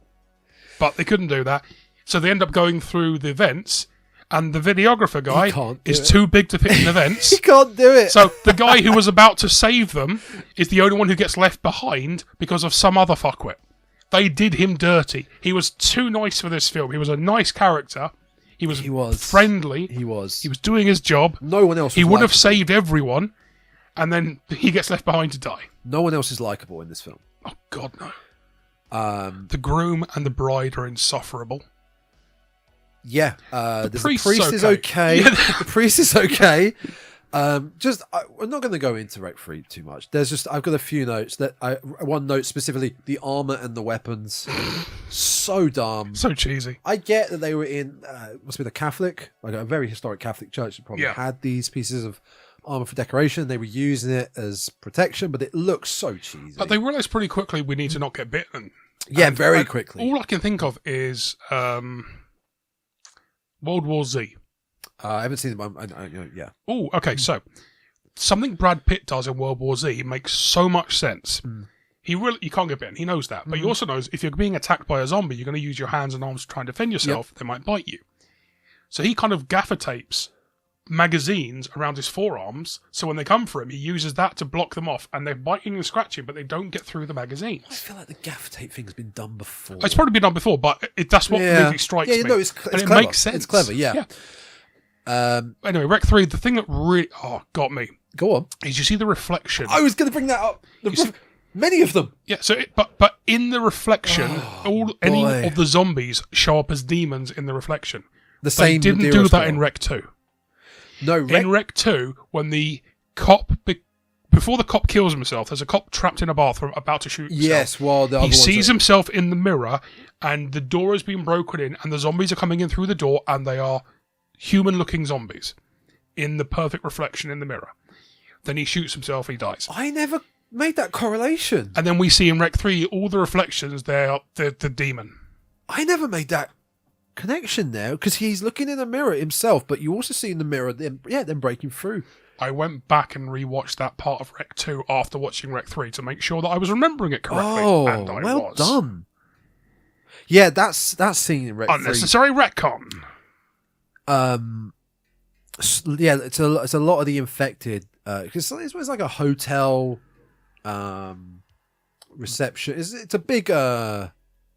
But they couldn't do that. So they end up going through the vents, and the videographer guy is too big to fit in the vents. He can't do it. So the guy who was about to save them is the only one who gets left behind because of some other fuckwit. They did him dirty. He was too nice for this film. He was a nice character. He was friendly. He was doing his job. No one else was He would have saved everyone, and then he gets left behind to die. No one else is likable in this film. Oh, God, no. The groom and the bride are insufferable. Yeah. The priest is okay. Yeah. The priest is okay. We're not going to go into REC3 too much. I've got a few notes. One note specifically, the armor and the weapons. So dumb. So cheesy. I get that they were in, must have been a Catholic, like a very historic Catholic church that probably had these pieces of armor for decoration. They were using it as protection, but it looks so cheesy. But they realised pretty quickly we need to not get bitten. Yeah, very quickly. All I can think of is World War Z. I haven't seen them. Yeah. Oh, okay. So something Brad Pitt does in World War Z makes so much sense. You can't get bitten. He knows that, but he also knows if you're being attacked by a zombie, you're going to use your hands and arms to try and defend yourself. Yep. They might bite you. So he kind of gaffer tapes magazines around his forearms, so when they come for him, he uses that to block them off, and they're biting and scratching, but they don't get through the magazines. I feel like the gaffer tape thing's been done before. It's probably been done before, but that's what really strikes me. No, it's clever. It makes sense. It's clever, yeah. Anyway, REC3, the thing that really got me. Go on. Is you see the reflection. I was going to bring that up. Many of them. Yeah, so but in the reflection, any of the zombies show up as demons in the reflection. They didn't do that in REC2. No, in REC2, when the cop before the cop kills himself, there's a cop trapped in a bathroom about to shoot himself. Yes, while the other he ones sees are- himself in the mirror, and the door has been broken in, and the zombies are coming in through the door, and they are human-looking zombies in the perfect reflection in the mirror. Then he shoots himself, he dies. I never made that correlation. And then we see in Rec 3, all the reflections, they're the demon. I never made that connection there, because he's looking in a mirror himself, but you also see in the mirror them breaking through. I went back and rewatched that part of Rec 2 after watching Rec 3 to make sure that I was remembering it correctly. Oh, and I well was. done. Yeah, that's scene in Rec 3. Unnecessary retcon. Yeah, it's a lot of the infected, because it's like a hotel reception. It's a big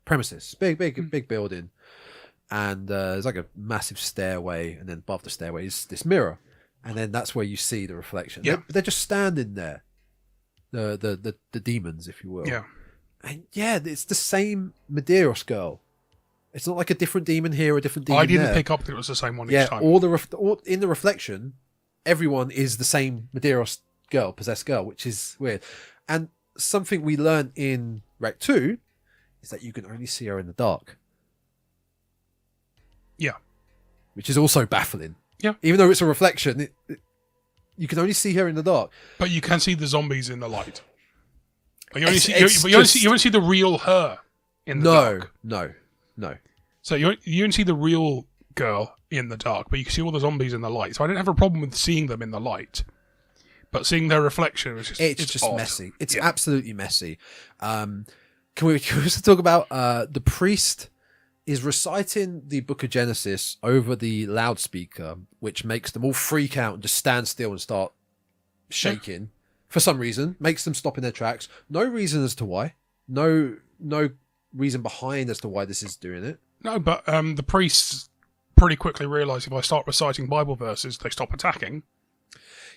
premises, big building, and there's like a massive stairway, and then above the stairway is this mirror, and then that's where you see the reflection. Yeah. They're just standing there, the demons, if you will. Yeah. And yeah, it's the same Medeiros girl. It's not like a different demon here or a different demon I didn't there. pick up that it was the same one Yeah, each time. all in the reflection, everyone is the same Medeiros girl, possessed girl, which is weird. And something we learn in Rec 2 is that you can only see her in the dark. Yeah. Which is also baffling. Yeah. Even though it's a reflection, you can only see her in the dark. But you can see the zombies in the light. But you only, It's you only see the real her in the dark. No. So you only see the real girl in the dark, but you can see all the zombies in the light. So I didn't have a problem with seeing them in the light. But seeing their reflection was just It's just odd. messy. It's absolutely messy. Can we also talk about the priest is reciting the book of Genesis over the loudspeaker, which makes them all freak out and just stand still and start shaking for some reason, makes them stop in their tracks. No reason as to why. No reason behind as to why this is doing it. No, but the priests pretty quickly realise if I start reciting Bible verses, they stop attacking.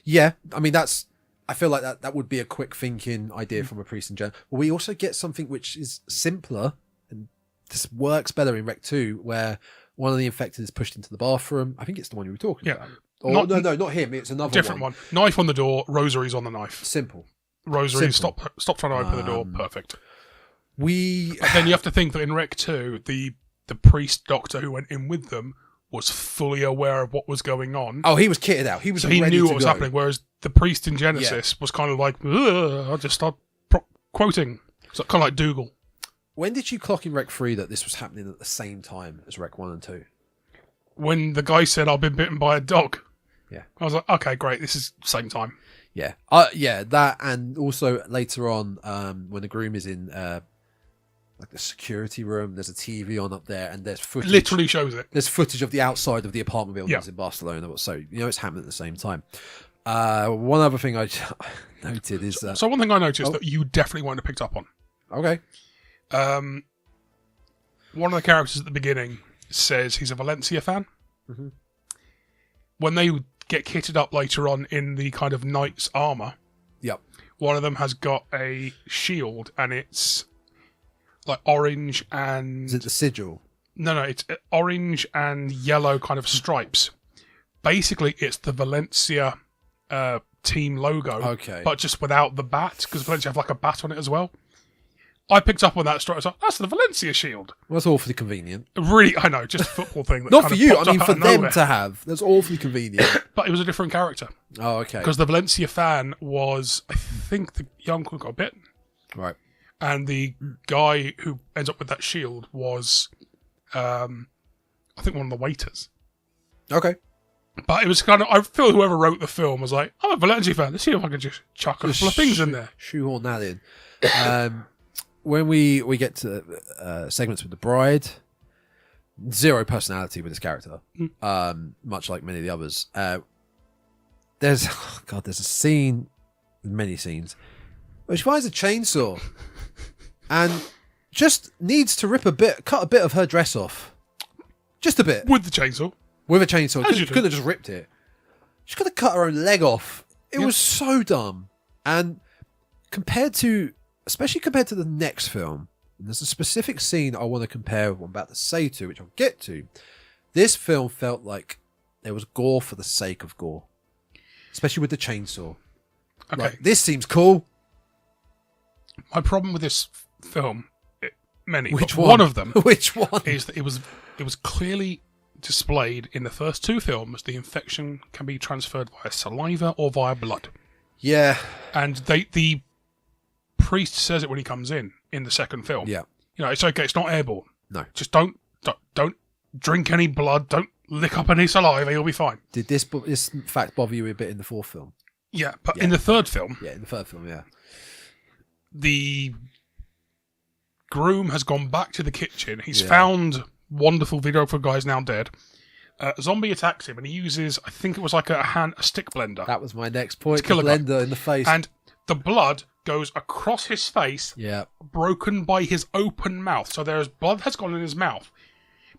Yeah, I mean, I feel like that would be a quick thinking idea from a priest in general. But we also get something which is simpler, and this works better in Rec 2, where one of the infected is pushed into the bathroom. I think it's the one you were talking about. Or, not him. It's another different one. Knife on the door, rosaries on the knife. Simple. Rosaries, Simple. stop trying to open the door. Perfect. But then you have to think that in Rec 2, the priest doctor who went in with them was fully aware of what was going on. Oh, he was kitted out. He was. So he ready knew to what was go. happening. Whereas the priest in Genesis was kind of like, I'll just start quoting. So kind of like Dougal. When did you clock in Rec 3 that this was happening at the same time as Rec 1 and 2? When the guy said, "I've been bitten by a dog," Yeah, I was like, "Okay, great. This is same time." Yeah, that, and also later on, when the groom is in like the security room, there's a TV on up there, and there's footage. Literally shows it. There's footage of the outside of the apartment buildings Yeah. in Barcelona, so it's happening at the same time. One other thing I noted is So one thing I noticed that you definitely won't have picked up on. Okay. One of the characters at the beginning says he's a Valencia fan. Mm-hmm. When they get kitted up later on in the kind of knight's armour, Yep. one of them has got a shield and it's like orange and... Is it the sigil? No, it's orange and yellow kind of stripes. Basically, it's the Valencia team logo, Okay. but just without the bat, because Valencia have like a bat on it as well. I picked up on that straight. I was like, that's the Valencia shield. Well, that's awfully convenient. Really, I know, just a football thing. That Not kind for of you. popped I mean, up for out of them nowhere. to have. That's awfully convenient. But it was a different character. Oh, okay. Because the Valencia fan was, I think, the young who got bitten. Right. And the guy who ends up with that shield was, I think, one of the waiters. Okay. But it was kind of, I feel whoever wrote the film was like, I'm a Valencia fan. Let's see if I can just chuck a couple of things in there. Shoehorn that in. When we get to segments with the bride, zero personality with this character, much like many of the others. There's a scene, many scenes, where she finds a chainsaw and just needs to cut a bit of her dress off, just a bit With the chainsaw. with a chainsaw. As you Couldn't do. have just ripped it. She's got to cut her own leg off. It was so dumb, and especially compared to the next film, and there's a specific scene I want to compare what I'm about to say to, which I'll get to. This film felt like there was gore for the sake of gore, especially with the chainsaw. Okay. Like, this seems cool. My problem with this film, many, Which but one? one of them Which one? is that it was clearly displayed in the first two films. The infection can be transferred via saliva or via blood. Yeah. And the priest says it when he comes in the second film. Yeah. You know, it's okay. It's not airborne. No. Just don't drink any blood. Don't lick up any saliva. You'll be fine. Did this fact bother you a bit in the fourth film? Yeah, but Yeah. in the third film, Yeah, in the third film, yeah. the groom has gone back to the kitchen. He's Yeah. found wonderful videographer guy's now dead. A zombie attacks him, and he uses, I think it was like a stick blender. That was my next point. To kill The a guy. blender in the face. And the blood goes across his face, yeah. broken by his open mouth. So there's blood has gone in his mouth.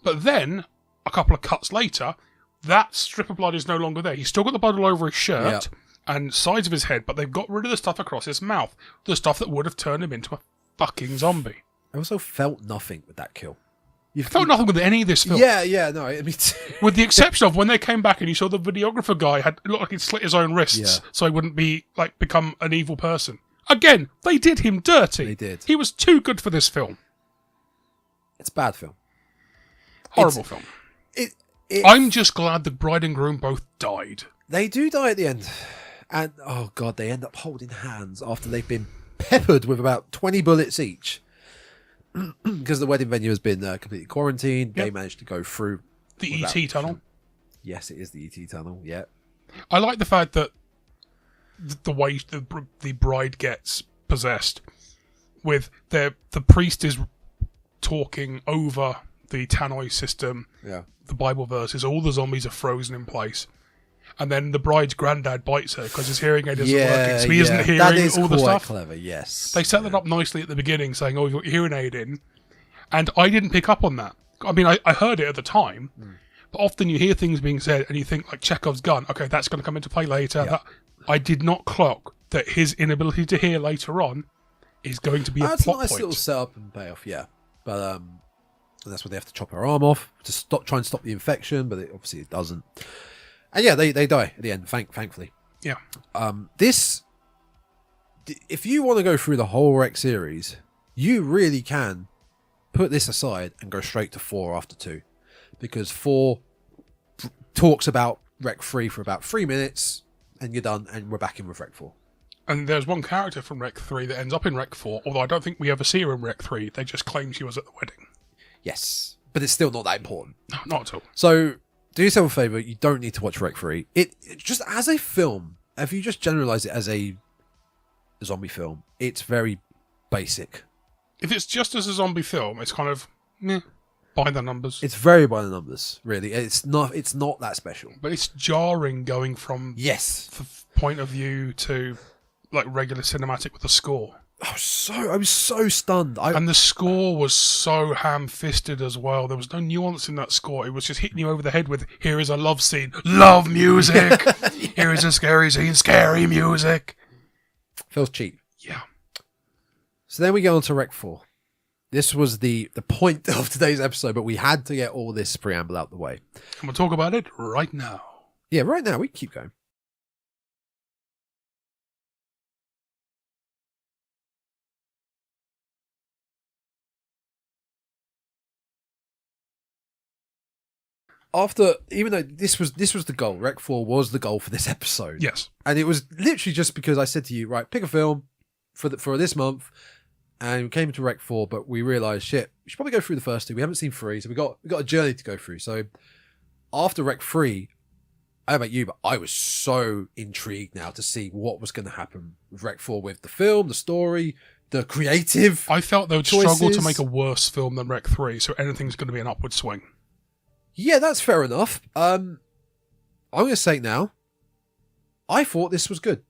But then, a couple of cuts later, that strip of blood is no longer there. He's still got the blood all over his shirt and sides of his head, but they've got rid of the stuff across his mouth. The stuff that would have turned him into a fucking zombie. I also felt nothing with that kill. You I felt nothing with any of this film. Yeah, no, I mean, With the exception of when they came back and you saw the videographer guy it looked like he'd slit his own wrists so he wouldn't become an evil person. Again, they did him dirty. They did. He was too good for this film. it's a bad film. Horrible film. I'm just glad the bride and groom both died. They do die at the end. And, oh God, they end up holding hands after they've been peppered with about 20 bullets each. Because the wedding venue has been completely quarantined. Yep. They managed to go through The without- ET tunnel. Yes, it is the ET tunnel, yeah. I like the fact that the way the bride gets possessed, with the priest is talking over the tannoy system, Yeah. the Bible verses, all the zombies are frozen in place. And then the bride's granddad bites her because his hearing aid isn't working, so he isn't that hearing is all the quite stuff. clever, yes. They set that up nicely at the beginning, saying, "Oh, you've got your hearing aid in," and I didn't pick up on that. I mean, I heard it at the time, but often you hear things being said and you think, like Chekhov's gun, okay, that's going to come into play later. Yeah. I did not clock that his inability to hear later on is going to be a That's a plot nice point. little setup and payoff, yeah. But that's where they have to chop her arm off to try and stop the infection, but obviously it doesn't. And yeah, they die at the end, thankfully. Yeah. If you want to go through the whole REC series, you really can put this aside and go straight to 4 after 2. Because 4 talks about REC3 for about 3 minutes, and you're done, and we're back in with REC4. And there's one character from REC3 that ends up in REC4, although I don't think we ever see her in REC3. They just claim she was at the wedding. Yes, but it's still not that important. No, not at all. So, do yourself a favour, you don't need to watch REC3. It just, as a film, if you just generalise it as a zombie film, it's very basic. If it's just as a zombie film, it's kind of, by the numbers. It's very by the numbers, really. It's not that special. But it's jarring going from Yes. the point of view to like regular cinematic with the score. I was so stunned. And the score was so ham-fisted as well. There was no nuance in that score. It was just hitting you over the head with, here is a love scene, love music. Here is a scary scene, scary music. Feels cheap. Yeah. So then we go on to REC4. This was the point of today's episode, but we had to get all this preamble out the way. And we'll talk about it right now. Yeah, right now we can keep going. Even though this was the goal, REC4 was the goal for this episode. Yes. And it was literally just because I said to you, right, pick a film for this month, and we came to REC4, but we realised, shit, we should probably go through the first 2. We haven't seen 3, so we got a journey to go through. So after REC3, I don't know about you, but I was so intrigued now to see what was going to happen with REC4, with the film, the story, the creative. I felt they would choices. struggle to make a worse film than REC3, so anything's going to be an upward swing. Yeah, that's fair enough. I'm going to say it now. I thought this was good.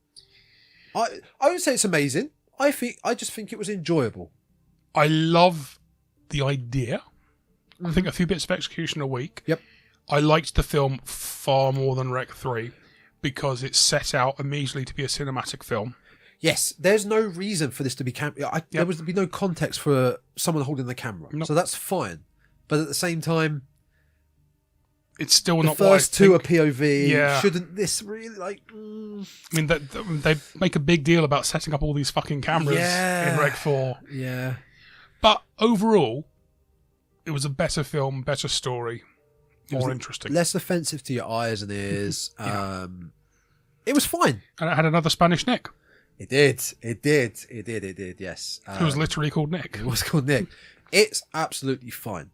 I would say it's amazing. I just think it was enjoyable. I love the idea. I think a few bits of execution a week. Yep. I liked the film far more than REC3 because it's set out immediately to be a cinematic film. Yes, there's no reason for this to be there would be no context for someone holding the camera. Nope. So that's fine. But at the same time, it's still The not first what I two are think. POV. Yeah. Shouldn't this really I mean, they make a big deal about setting up all these fucking cameras in Reg 4. Yeah. But overall, it was a better film, better story, more interesting. Less offensive to your eyes and ears. Yeah. It was fine. And it had another Spanish Nick, It did. Yes. who was literally called Nick. It was called Nick. It's absolutely fine.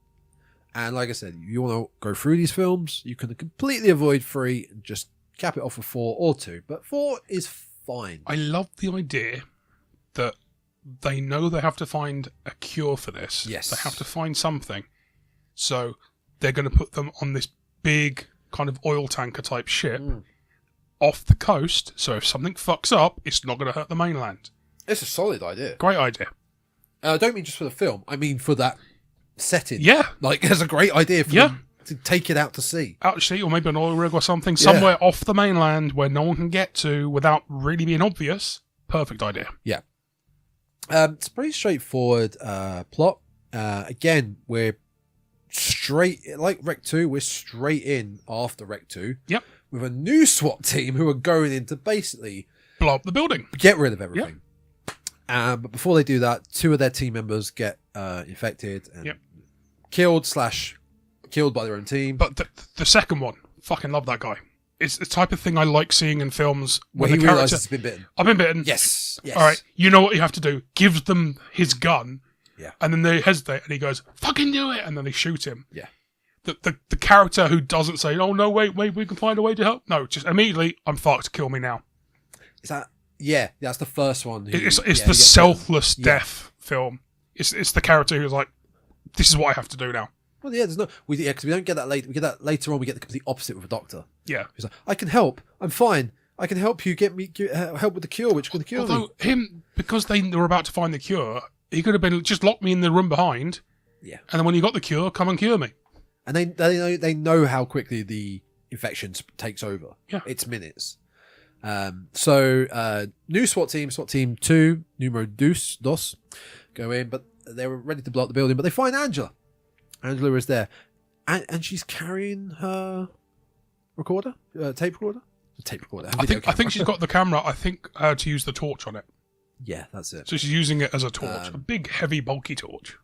And like I said, if you want to go through these films, you can completely avoid 3 and just cap it off with 4 or 2. But 4 is fine. I love the idea that they know they have to find a cure for this. Yes. They have to find something. So they're going to put them on this big kind of oil tanker type ship off the coast. So if something fucks up, it's not going to hurt the mainland. It's a solid idea. Great idea. I don't mean just for the film. I mean for that setting. Yeah. Like, it's a great idea for them to take it out to sea. Out to sea, or maybe an oil rig or something, somewhere off the mainland where no one can get to without really being obvious. Perfect idea. Yeah. It's a pretty straightforward plot. Again, we're straight, like Rec 2, we're straight in after Rec 2. Yep. With a new SWAT team who are going in to basically blow up the building. Get rid of everything. But before they do that, 2 of their team members get infected and killed by their own team. But the second one, fucking love that guy. It's the type of thing I like seeing in films where when he the character realises he's been bitten. I've been bitten. Yes. All right. You know what you have to do. Gives them his gun. Yeah. And then they hesitate, and he goes, "Fucking do it!" And then they shoot him. Yeah. The character who doesn't say, "Oh no, wait, we can find a way to help." No, just immediately, I'm fucked. Kill me now. Is that? Yeah, that's the first one. It's the selfless death film. It's the character who's like, "This is what I have to do now." Well, yeah, there's no, because we don't get that later. We get that later on. We get the complete opposite with a doctor. Yeah, he's like, "I can help. I'm fine. I can help you help with the cure, which can cure me." Although him, because they were about to find the cure, he could have been just lock me in the room behind. Yeah, and then when you got the cure, come and cure me. And they know how quickly the infection takes over. Yeah, it's minutes. So new SWAT team 2, numero dos, go in, but they were ready to blow up the building, but they find Angela. Angela is there, and she's carrying her recorder, tape recorder. I think she's got the camera. I think to use the torch on it. Yeah, that's it. So she's using it as a torch, a big, heavy, bulky torch.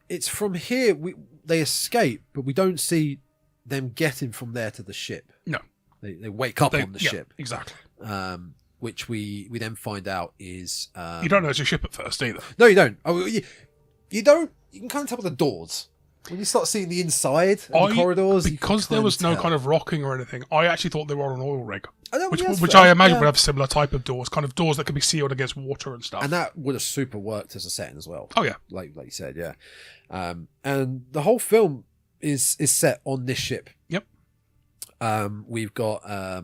It's from here they escape, but we don't see them getting from there to the ship. No, they wake up on the ship. Exactly. Which we then find out is you don't know it's a ship at first either. No, you don't. Oh, you don't. You can kind of tell with the doors. When you start seeing the inside and the corridors, because there was no kind of rocking or anything, I actually thought they were on an oil rig, which fair. I imagine would have a similar type of doors, kind of doors that could be sealed against water and stuff. And that would have super worked as a setting as well. Oh yeah, like you said, yeah. And the whole film is set on this ship. Yep. We've got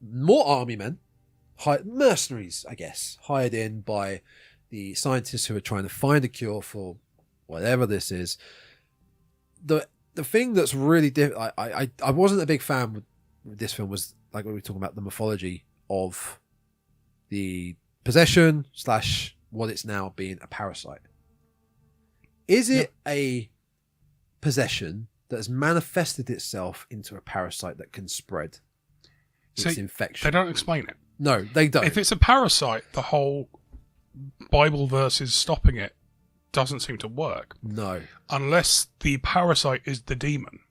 more army men, mercenaries, I guess, hired in by the scientists who are trying to find a cure for whatever this is. The thing that's really different, I wasn't a big fan with this film, was like when we were talking about the mythology of the possession / what it's now being a parasite. Is it a possession that has manifested itself into a parasite that can spread its infection? They don't explain it. No, they don't. If it's a parasite, the whole Bible verse is stopping it doesn't seem to work. No. Unless the parasite is the demon.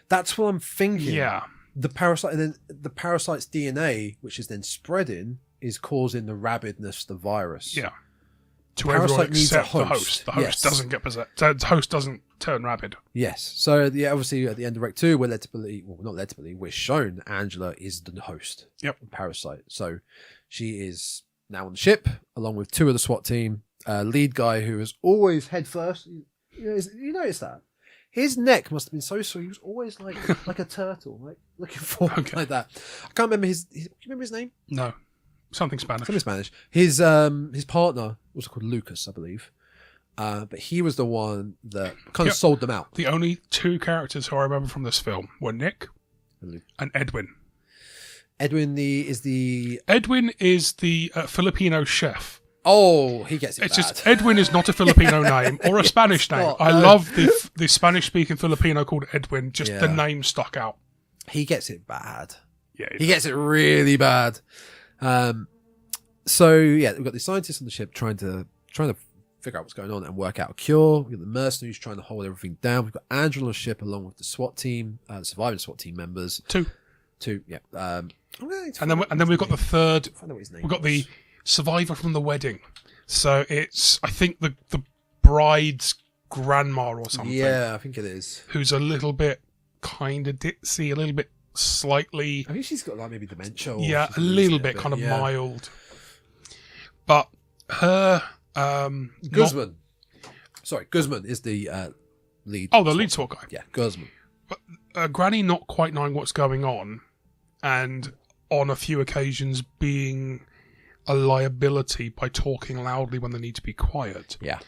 That's what I'm thinking. Yeah. The parasite, and then the parasite's DNA, which is then spreading, is causing the rabidness, the virus. Yeah. The To everyone parasite needs a except the host. host. The host doesn't get possessed. The host doesn't turn rabid. Yes. So obviously at the end of Rec 2, we're led to believe, well, not led to believe, we're shown Angela is the host. Yep. The parasite. So she is now on the ship, along with 2 of the SWAT team. Lead guy who is always head first. You notice that? His neck must have been so sore. He was always like a turtle, like looking forward like that. I can't remember do you remember his name? No. Something Spanish. Something Spanish. His partner was called Lucas, I believe. But he was the one that kind of sold them out. The only 2 characters who I remember from this film were Nick and Edwin. Edwin is the Filipino chef. Oh, he gets it It's bad. just Edwin is not a Filipino name or a Spanish name. not, I no. love the Spanish-speaking Filipino called Edwin. Just the Yeah. name stuck out. He gets it bad. Yeah, He gets it really bad. So yeah, we've got the scientists on the ship trying to figure out what's going on and work out a cure. We've got the mercenaries trying to hold everything down. We've got Angela on the ship along with the SWAT team, surviving SWAT team members. Two. Yeah. And then we've got the third. Find out what his name We've got was. the survivor from the wedding. So it's, I think, the bride's grandma or something. Yeah, I think it is. Who's a little bit kind of ditzy, a little bit slightly. I think she's got like maybe dementia. Or Yeah, she's a losing little it bit kind of yeah. mild. But her. Guzman. Sorry, Guzman is the lead. Oh, the lead SWAT guy. Yeah, Guzman. Granny not quite knowing what's going on, and on a few occasions being a liability by talking loudly when they need to be quiet, Yeah.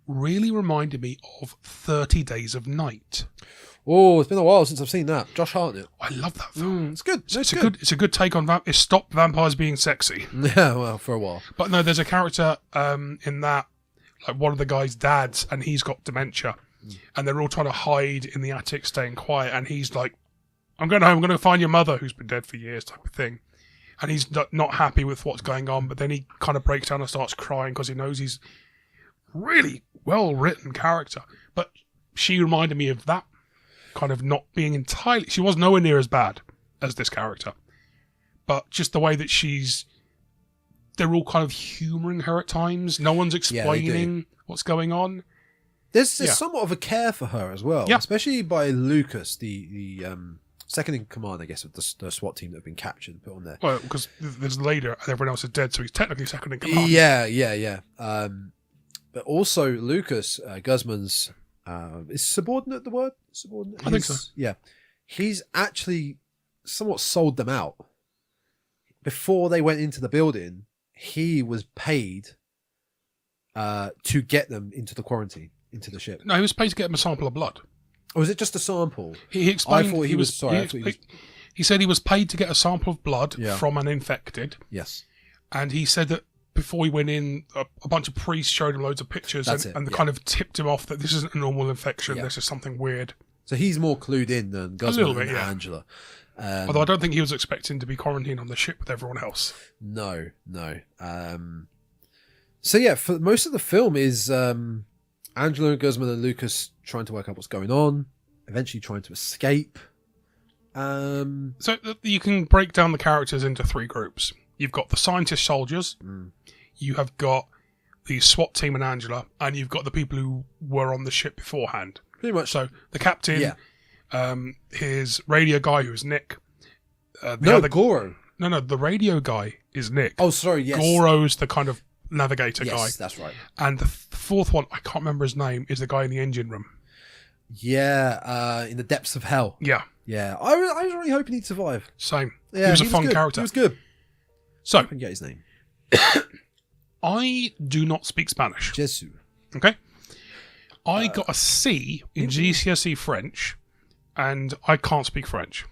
really reminded me of 30 Days of Night. Oh, it's been a while since I've seen that. Josh Hartnett. I love that film. It's good. It's a good take on it's stop vampires being sexy. Yeah, well, for a while. But no, there's a character in that, like one of the guy's dads, and he's got dementia, and they're all trying to hide in the attic, staying quiet, and he's like, "I'm going home. I'm going to find your mother, who's been dead for years," type of thing. And he's not happy with what's going on, but then he kind of breaks down and starts crying because he knows he's really well written character. But she reminded me of that kind of not being entirely. She was nowhere near as bad as this character, but just the way that they're all kind of humouring her at times. No one's explaining what's going on. There's somewhat of a care for her as well, Yeah. especially by Lucas, the second in command, I guess, of the SWAT team that have been captured and put on there. Well, because there's later, and everyone else is dead, so he's technically second in command. Yeah. But also Lucas, Guzman's, is subordinate the word? Subordinate? I think so. Yeah. He's actually somewhat sold them out. Before they went into the building, he was paid to get them into the quarantine, into the ship. No, he was paid to get him a sample of blood. Or was it just a sample? He explained I thought he was sorry. I thought he was... He said he was paid to get a sample of blood from an infected. Yes. And he said that before he went in, a bunch of priests showed him loads of pictures and kind of tipped him off that this isn't a normal infection. This is something weird. So he's more clued in than Guzman and yeah. Angela. Although I don't think he was expecting to be quarantined on the ship with everyone else. No. So yeah, for most of the film is Angela, Guzman and Lucas trying to work out what's going on, eventually trying to escape. So you can break down the characters into three groups. You've got the scientist soldiers, you have got the SWAT team and Angela, and you've got the people who were on the ship beforehand. Pretty much. So the captain, his radio guy who's Nick. Goro. No, the radio guy is Nick. Oh, sorry, yes. Goro's the kind of navigator guy. Yes, that's right. And the fourth one, I can't remember his name, is the guy in the engine room. Yeah, in the depths of hell. Yeah. Yeah, I was really hoping he'd survive. Same. Yeah, he was a fun good. character. He was good. So, I can get his name. I do not speak Spanish. Jesus. Okay? I got a C in GCSE French, and I can't speak French.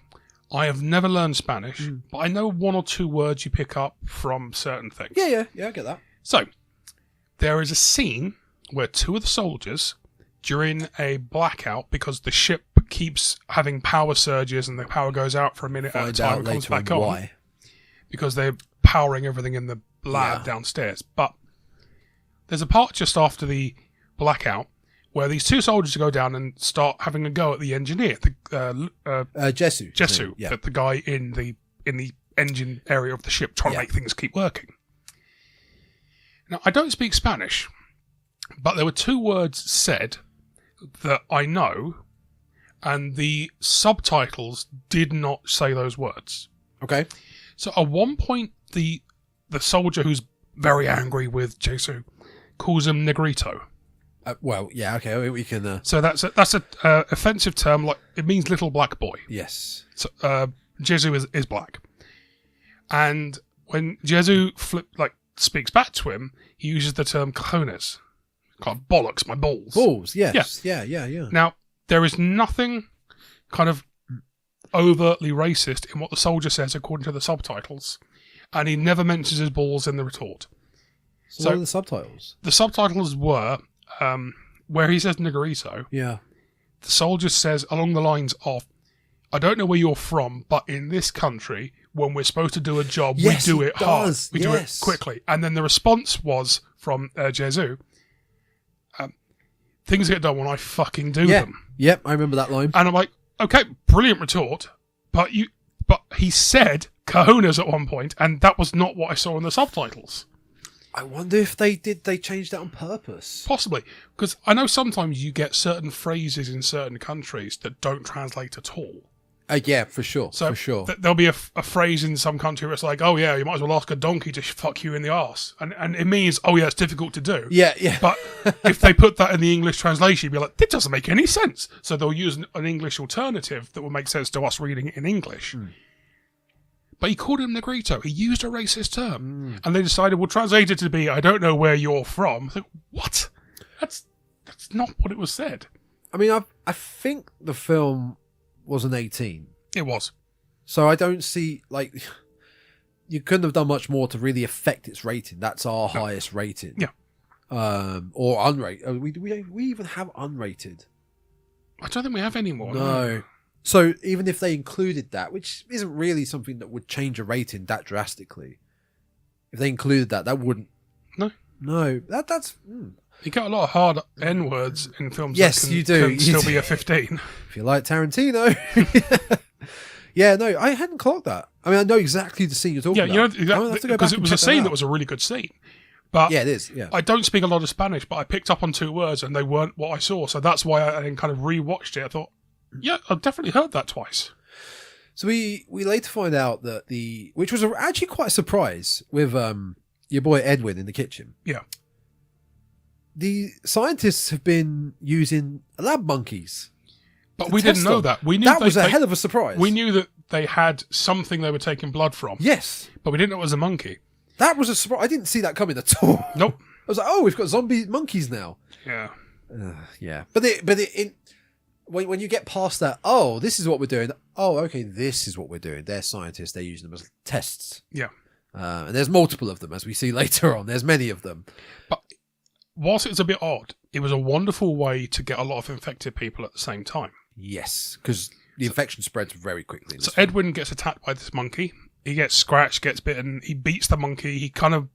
I have never learned Spanish, but I know one or two words you pick up from certain things. Yeah, I get that. So, there is a scene where two of the soldiers, during a blackout, because the ship keeps having power surges and the power goes out for a minute at a time and comes back on. Why. Because they're powering everything in the lab downstairs. But there's a part just after the blackout where these two soldiers go down and start having a go at the engineer, Jesu. Jesu, Yeah. the guy in the engine area of the ship, trying to make things keep working. Now, I don't speak Spanish, but there were two words said that I know, and the subtitles did not say those words. Okay. So at one point, the soldier who's very angry with Jesu calls him Negrito. Well, yeah, okay, we can... So that's a offensive term, like it means little black boy. Yes. So Jesu is black, and when Jesu speaks back to him, he uses the term cojones, kind of bollocks, my balls. Balls, yes. Yeah. Now there is nothing kind of overtly racist in what the soldier says according to the subtitles, and he never mentions his balls in the retort. So what are the subtitles? The subtitles were, where he says Negrito, Yeah. the soldier says along the lines of, I don't know where you're from, but in this country, when we're supposed to do a job, Yes, we do he it hard. does, We do it yes. quickly. And then the response was from Jesu, things get done when I fucking do them. Yep, I remember that line. And I'm like, okay, brilliant retort, but he said cojones at one point, and that was not what I saw in the subtitles. I wonder if they changed that on purpose. Possibly, because I know sometimes you get certain phrases in certain countries that don't translate at all. Yeah, for sure. So for sure. There'll be a phrase in some country where it's like, oh yeah, you might as well ask a donkey to fuck you in the arse. And it means, oh yeah, it's difficult to do. Yeah. But if they put that in the English translation, you'd be like, that doesn't make any sense. So they'll use an English alternative that will make sense to us reading it in English. But he called him Negrito. He used a racist term. And they decided, we'll translate it to be, I don't know where you're from. Like, what? That's not what it was said. I mean, I think the film was an 18. It was. So I don't see, like, you couldn't have done much more to really affect its rating. That's our highest rating. Yeah. Or unrated. We even have unrated. I don't think we have any more. No. So even if they included that, which isn't really something that would change a rating that drastically, if they included that wouldn't. No. That's. You get a lot of hard N words in films. Yes, that can, you do. Can still be a 15. If you like Tarantino. Yeah, no, I hadn't clocked that. I mean, I know exactly the scene you're talking about. Because it was a scene that was a really good scene. But yeah, it is. Yeah, I don't speak a lot of Spanish, but I picked up on 2 words and they weren't what I saw. So that's why I then kind of rewatched it. I thought, yeah, I've definitely heard that twice. So we later find out that which was actually quite a surprise with your boy Edwin in the kitchen. Yeah. The scientists have been using lab monkeys. But we didn't know them. that. We knew that was a hell of a surprise. We knew that they had something they were taking blood from. Yes. But we didn't know it was a monkey. That was a surprise. I didn't see that coming at all. Nope. I was like, oh, we've got zombie monkeys now. Yeah. Yeah. When you get past that, oh, this is what we're doing. Oh, okay, this is what we're doing. They're scientists. They're using them as tests. Yeah. And there's multiple of them, as we see later on. There's many of them. But whilst it was a bit odd, it was a wonderful way to get a lot of infected people at the same time. Yes, because the infection spreads very quickly. So Edwin gets attacked by this monkey. He gets scratched, gets bitten. He beats the monkey. He kind of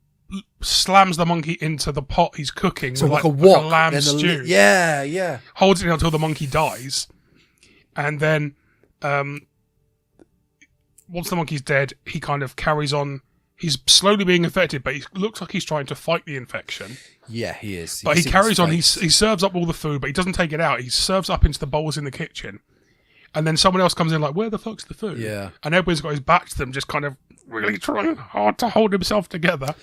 slams the monkey into the pot he's cooking. So with like a lamb stew. Yeah. Holds it until the monkey dies. And then once the monkey's dead, he kind of carries on. He's slowly being infected, but he looks like he's trying to fight the infection. Yeah, he is. But he carries on. He serves up all the food, but he doesn't take it out. He serves up into the bowls in the kitchen. And then someone else comes in like, where the fuck's the food? Yeah. And Edwin's got his back to them, just kind of really trying hard to hold himself together.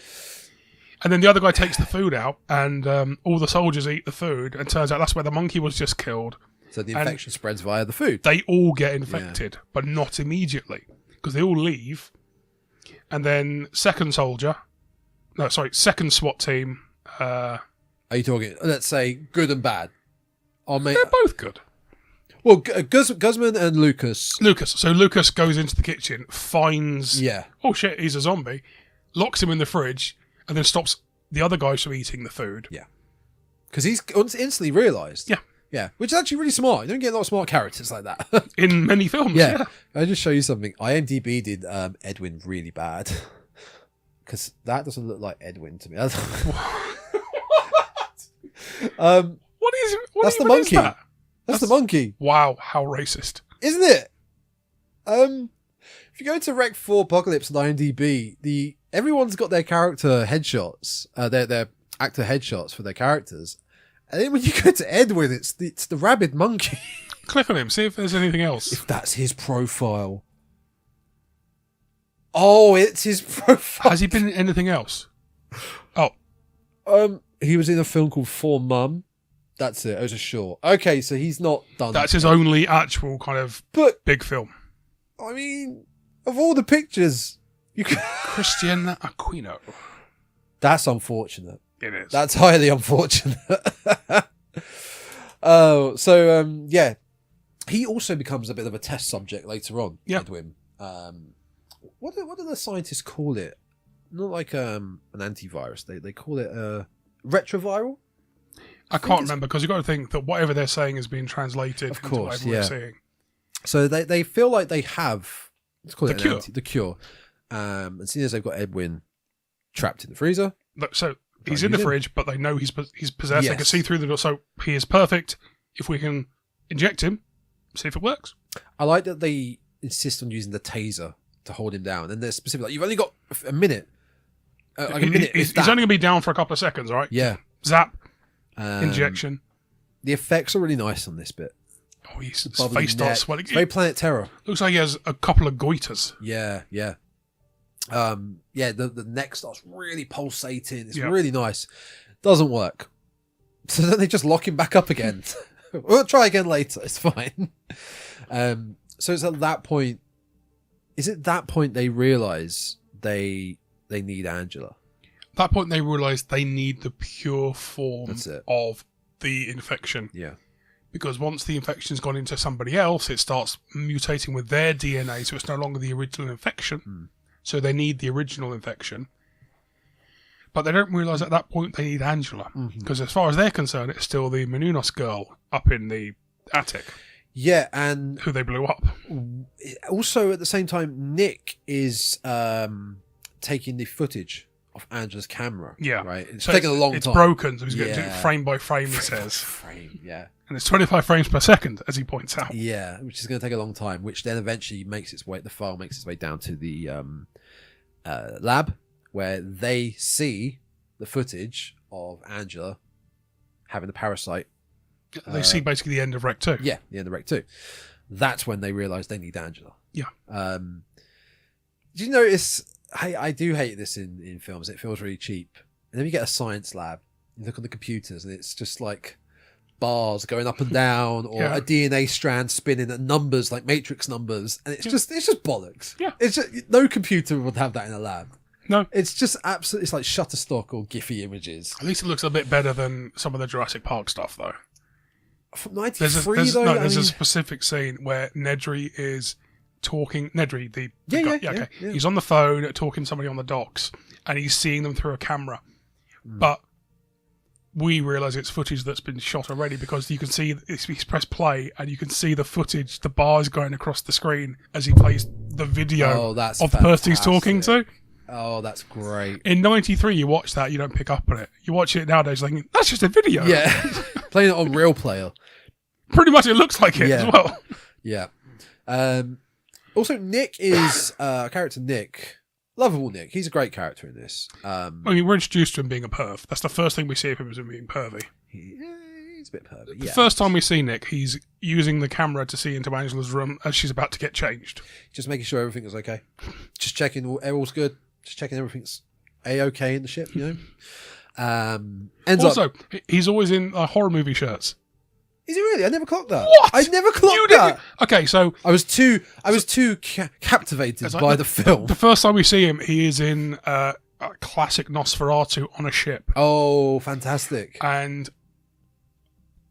And then the other guy takes the food out, and all the soldiers eat the food, and turns out that's where the monkey was just killed. So the infection spreads via the food. They all get infected, but not immediately, because they all leave. And then second SWAT team. Are you talking, let's say, good and bad? They're both good. Well, Guzman and Lucas. So Lucas goes into the kitchen, finds... Yeah. Oh shit, he's a zombie. Locks him in the fridge, and then stops the other guys from eating the food. Yeah. Because he's instantly realised. Yeah. Yeah, which is actually really smart. You don't get a lot of smart characters like that. In many films, yeah. I'll just show you something. IMDb did Edwin really bad. Because that doesn't look like Edwin to me. What that's the monkey. That's the monkey. Wow, how racist. Isn't it? If you go to REC4 Apocalypse on IMDb, everyone's got their character headshots, their actor headshots for their characters. And then when you go to Edwin, it's the rabid monkey. Click on him, see if there's anything else. If that's his profile. Oh, it's his profile. Has he been in anything else? Oh. He was in a film called For Mum. That's it. It was a short. Okay, so he's not done. That's his only actual kind of big film. I mean, of all the pictures, you could... Christian Aquino. That's unfortunate. It is. That's highly unfortunate. Yeah. He also becomes a bit of a test subject later on, yeah. Edwin. What do the scientists call it? an antivirus. They call it retroviral. I can't remember because you've got to think that whatever they're saying is being translated Of into course, whatever we're seeing. So they feel like they have, let's call it The cure. the cure. And seeing as they've got Edwin trapped in the freezer. So he's in the fridge, but they know he's possessed. They can see through the door, so he is perfect. If we can inject him, see if it works. I like that they insist on using the taser to hold him down, and they're specific. Like, you've only got a minute. Like a minute. He's only going to be down for a couple of seconds, right? Yeah. Zap. Injection. The effects are really nice on this bit. Oh, his face starts swelling. It's very Planet Terror. Looks like he has a couple of goiters. Yeah. The neck starts really pulsating. It's really nice. Doesn't work. So then they just lock him back up again. We'll try again later. It's fine. So it's at that point. Is it that point they realise they need Angela? At that point, they realise they need the pure form of the infection. Yeah. Because once the infection's gone into somebody else, it starts mutating with their DNA, so it's no longer the original infection. So they need the original infection. But they don't realise at that point they need Angela. Because as far as they're concerned, it's still the Menounos girl up in the attic. Yeah, and who they blew up. Also, at the same time, Nick is taking the footage of Angela's camera. Yeah. Right? It's so taking a long time. It's broken, so he's going to do it frame by frame, he says. Frame, yeah. And it's 25 frames per second, as he points out. Yeah, which is going to take a long time, which then eventually the file makes its way down to the lab, where they see the footage of Angela having the parasite. They see basically the end of REC2. Yeah, the end of REC2. That's when they realise they need Angela. Yeah. Do you notice... I do hate this in films. It feels really cheap. And then you get a science lab. You look on the computers and it's just like bars going up and down, or a DNA strand spinning at numbers like matrix numbers, and it's just bollocks. Yeah. It's just, no computer would have that in a lab. No. It's just absolutely, it's like Shutterstock or Giphy images. At least it looks a bit better than some of the Jurassic Park stuff, though. From 93, there's a specific scene where Nedry is talking. Nedry, the guy, he's on the phone talking to somebody on the docks, and he's seeing them through a camera. But we realise it's footage that's been shot already, because you can see he's pressed play and you can see the footage, the bars going across the screen as he plays the video of the person he's talking to. Oh, that's great. In 93, you watch that, you don't pick up on it. You watch it nowadays thinking, that's just a video. Yeah. Playing it on Real Player. Pretty much it looks like it as well. Yeah. Also, Nick is, character Nick, lovable Nick. He's a great character in this. I mean, we're introduced to him being a perv. That's the first thing we see of him, as him being pervy. He's a bit pervy, The first time we see Nick, he's using the camera to see into Angela's room as she's about to get changed. Just making sure everything is okay. Just checking all's good. Just checking everything's A-okay in the ship, you know? He's always in horror movie shirts. Is he really? I never clocked that. What? I never clocked that. Okay, so I was too captivated by the film. The first time we see him, he is in a classic Nosferatu on a ship. Oh, fantastic! And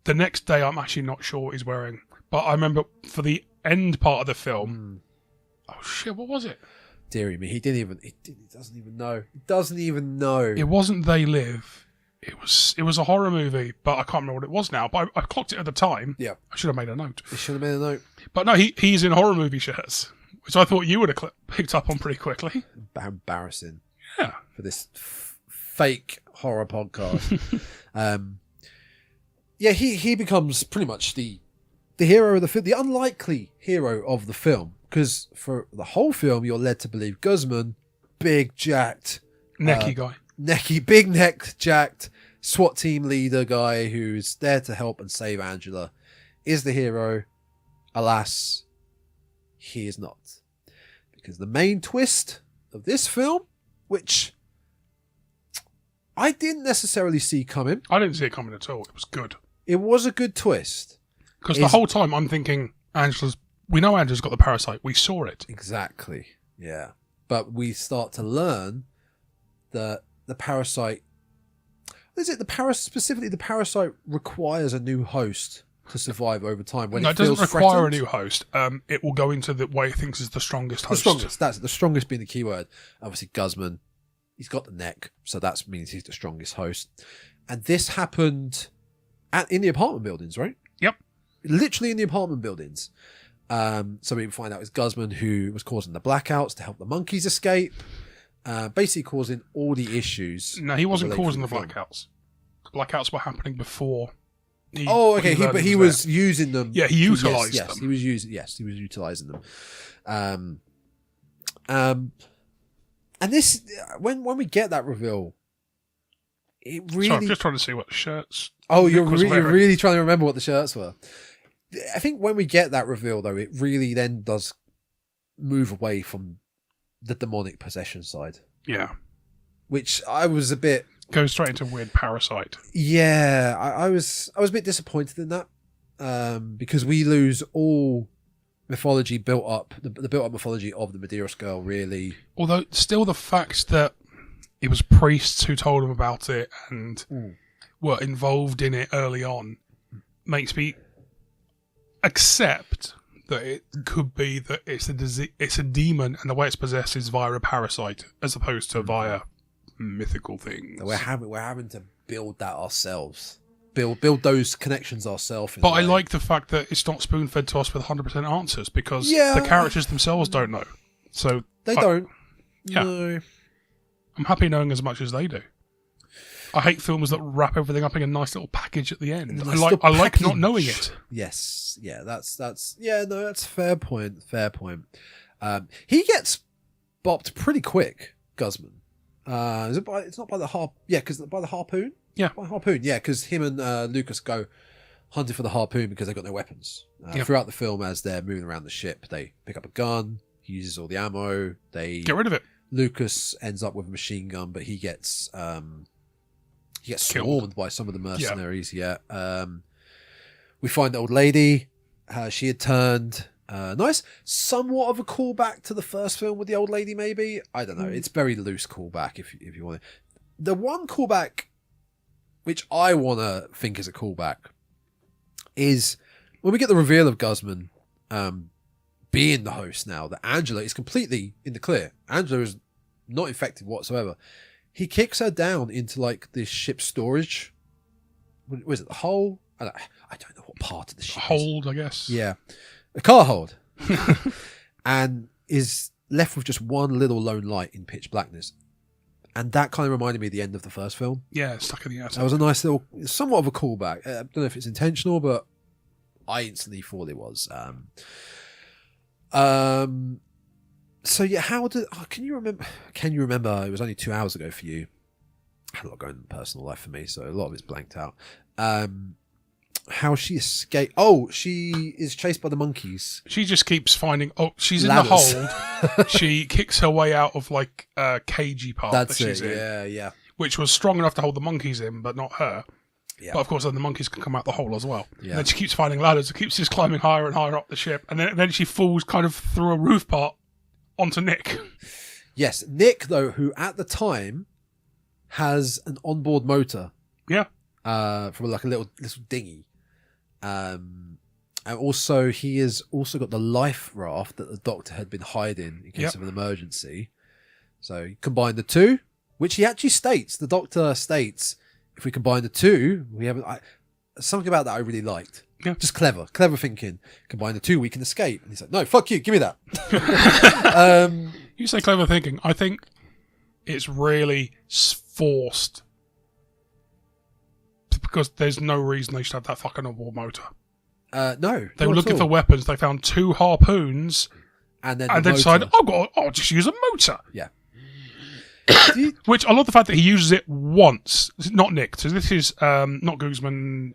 the next day, I'm actually not sure what he's wearing, but I remember for the end part of the film. Oh shit! What was it? Deary me, he doesn't even know. He doesn't even know. It wasn't They Live. It was a horror movie, but I can't remember what it was now. But I clocked it at the time. Yeah. I should have made a note. You should have made a note. But no, he's in horror movie shirts, which I thought you would have picked up on pretty quickly. Embarrassing. Yeah. For this fake horror podcast. He becomes pretty much the hero of the film, the unlikely hero of the film. Because for the whole film, you're led to believe Guzman, big, jacked... Necky guy. Big neck, jacked, SWAT team leader guy who's there to help and save Angela, is the hero. Alas, he is not. Because the main twist of this film, which I didn't necessarily see coming. I didn't see it coming at all. It was good. It was a good twist. Because the whole time I'm thinking, we know Angela's got the parasite. We saw it. Exactly. Yeah. But we start to learn that the parasite... Specifically, the parasite requires a new host to survive over time. When it doesn't require threatened. a new host. It will go into the way it thinks is the strongest host. The strongest being the key word. Obviously, Guzman, He's got the neck, so that means he's the strongest host. And this happened in the apartment buildings, right? Yep. Literally in the apartment buildings. So we find out it's Guzman who was causing the blackouts to help the monkeys escape. Basically causing all the issues. No, he wasn't causing the blackouts. The blackouts were happening before. He was using them. Yeah, he utilised them. He was utilising them. And this, when we get that reveal, it really. Sorry, I'm just trying to see what the shirts. Oh, you're really trying to remember what the shirts were. I think when we get that reveal, though, it really then does move away from the demonic possession side. Yeah. Which I was a bit... Goes straight into weird parasite. Yeah, I was a bit disappointed in that. Because we lose all mythology built up, the built-up mythology of the Medeiros girl, really. Although, still the fact that it was priests who told him about it and were involved in it early on makes me accept that it could be that it's a demon, and the way it's possessed is via a parasite, as opposed to via mythical things. So we're having to build that ourselves, build those connections ourselves. But I like the fact that it's not spoon fed to us with 100% answers, because the characters themselves don't know. So they don't. Yeah, no. I'm happy knowing as much as they do. I hate films that wrap everything up in a nice little package at the end. I like not knowing it. Yes, yeah, that's a fair point. Fair point. He gets bopped pretty quick, Guzman. It's not by the harp. Yeah, because by the harpoon. Yeah, by harpoon. Yeah, because him and Lucas go hunting for the harpoon because they've got no weapons. Throughout the film, as they're moving around the ship, they pick up a gun. He uses all the ammo. They get rid of it. Lucas ends up with a machine gun, but he gets swarmed by some of the mercenaries. Yeah. We find the old lady. She had turned. Nice. Somewhat of a callback to the first film with the old lady, maybe. I don't know. It's very loose callback if you want it. The one callback which I want to think is a callback is when we get the reveal of Guzman being the host now, that Angela is completely in the clear. Angela is not infected whatsoever. He kicks her down into like this ship's storage. Was it the hull? I don't know what part of the ship. Hold, I guess. Yeah, a car hold, and is left with just one little lone light in pitch blackness. And that kind of reminded me of the end of the first film. Yeah, stuck in the attic. That was a nice little, somewhat of a callback. I don't know if it's intentional, but I instantly thought it was. So yeah, can you remember? It was only 2 hours ago for you. I had a lot going on in personal life for me, so a lot of it's blanked out. How she escaped? Oh, she is chased by the monkeys. She just keeps finding. Oh, she's ladders. In the hold. She kicks her way out of like a cagey part that she's in. Yeah. Which was strong enough to hold the monkeys in, but not her. Yeah. But of course, then the monkeys can come out the hole as well. Yeah. And then she keeps finding ladders. She keeps just climbing higher and higher up the ship, and then she falls kind of through a roof part onto Nick. Yes, Nick though, who at the time has an onboard motor. Yeah. From like a little dinghy. And also he has also got the life raft that the doctor had been hiding in case of an emergency. So you combine the two, which he actually states. The doctor states, if we combine the two, we have something about that I really liked. Yeah. Just clever thinking. Combine the two, we can escape. And he's like, no, fuck you, give me that. You say clever thinking. I think it's really forced. Because there's no reason they should have that fucking onboard motor. No. They were looking for weapons. They found 2 harpoons. And then decided, I'll just use a motor. Yeah. Which I love the fact that he uses it once. Not Nick. So this is not Guzman,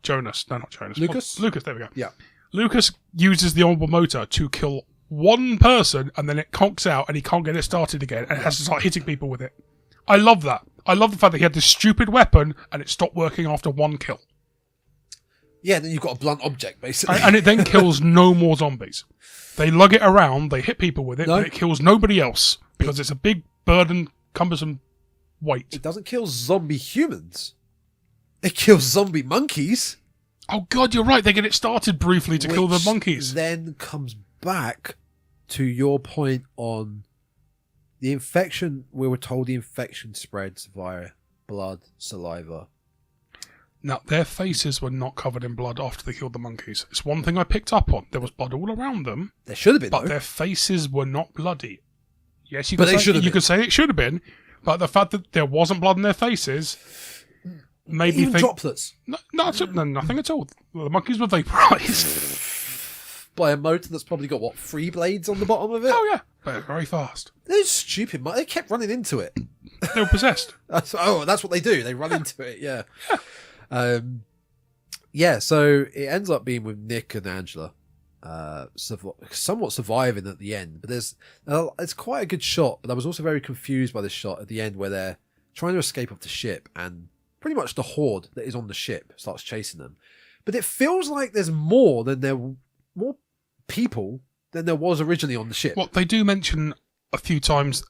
Jonas. No, not Jonas. Lucas? Lucas, there we go. Yeah. Lucas uses the onboard motor to kill one person, and then it conks out and he can't get it started again, and has to start hitting people with it. I love that. I love the fact that he had this stupid weapon and it stopped working after one kill. Yeah, then you've got a blunt object, basically. And it then kills no more zombies. They lug it around, they hit people with it, but it kills nobody else because it's a big, burden, cumbersome weight. It doesn't kill zombie humans. It kills zombie monkeys. Oh god, you're right. They get it started briefly to kill the monkeys. Then comes back to your point on The infection, we were told the infection spreads via blood, saliva. Now, their faces were not covered in blood after they killed the monkeys. It's one thing I picked up on. There was blood all around them. There should have been, but though. Their faces were not bloody. Yes, you But could they should have you been. could say it should have been, but the fact that there wasn't blood in their faces made me Even think... droplets. No, nothing at all. The monkeys were vaporized. By a motor that's probably got, what, 3 blades on the bottom of it? Oh, yeah. But very fast. They're stupid. They kept running into it. They were possessed. That's what they do. They run into it, yeah. Yeah, so it ends up being with Nick and Angela somewhat surviving at the end. But it's quite a good shot, but I was also very confused by this shot at the end where they're trying to escape off the ship and pretty much the horde that is on the ship starts chasing them. But it feels like there's more people than there was originally on the ship. Well, they do mention a few times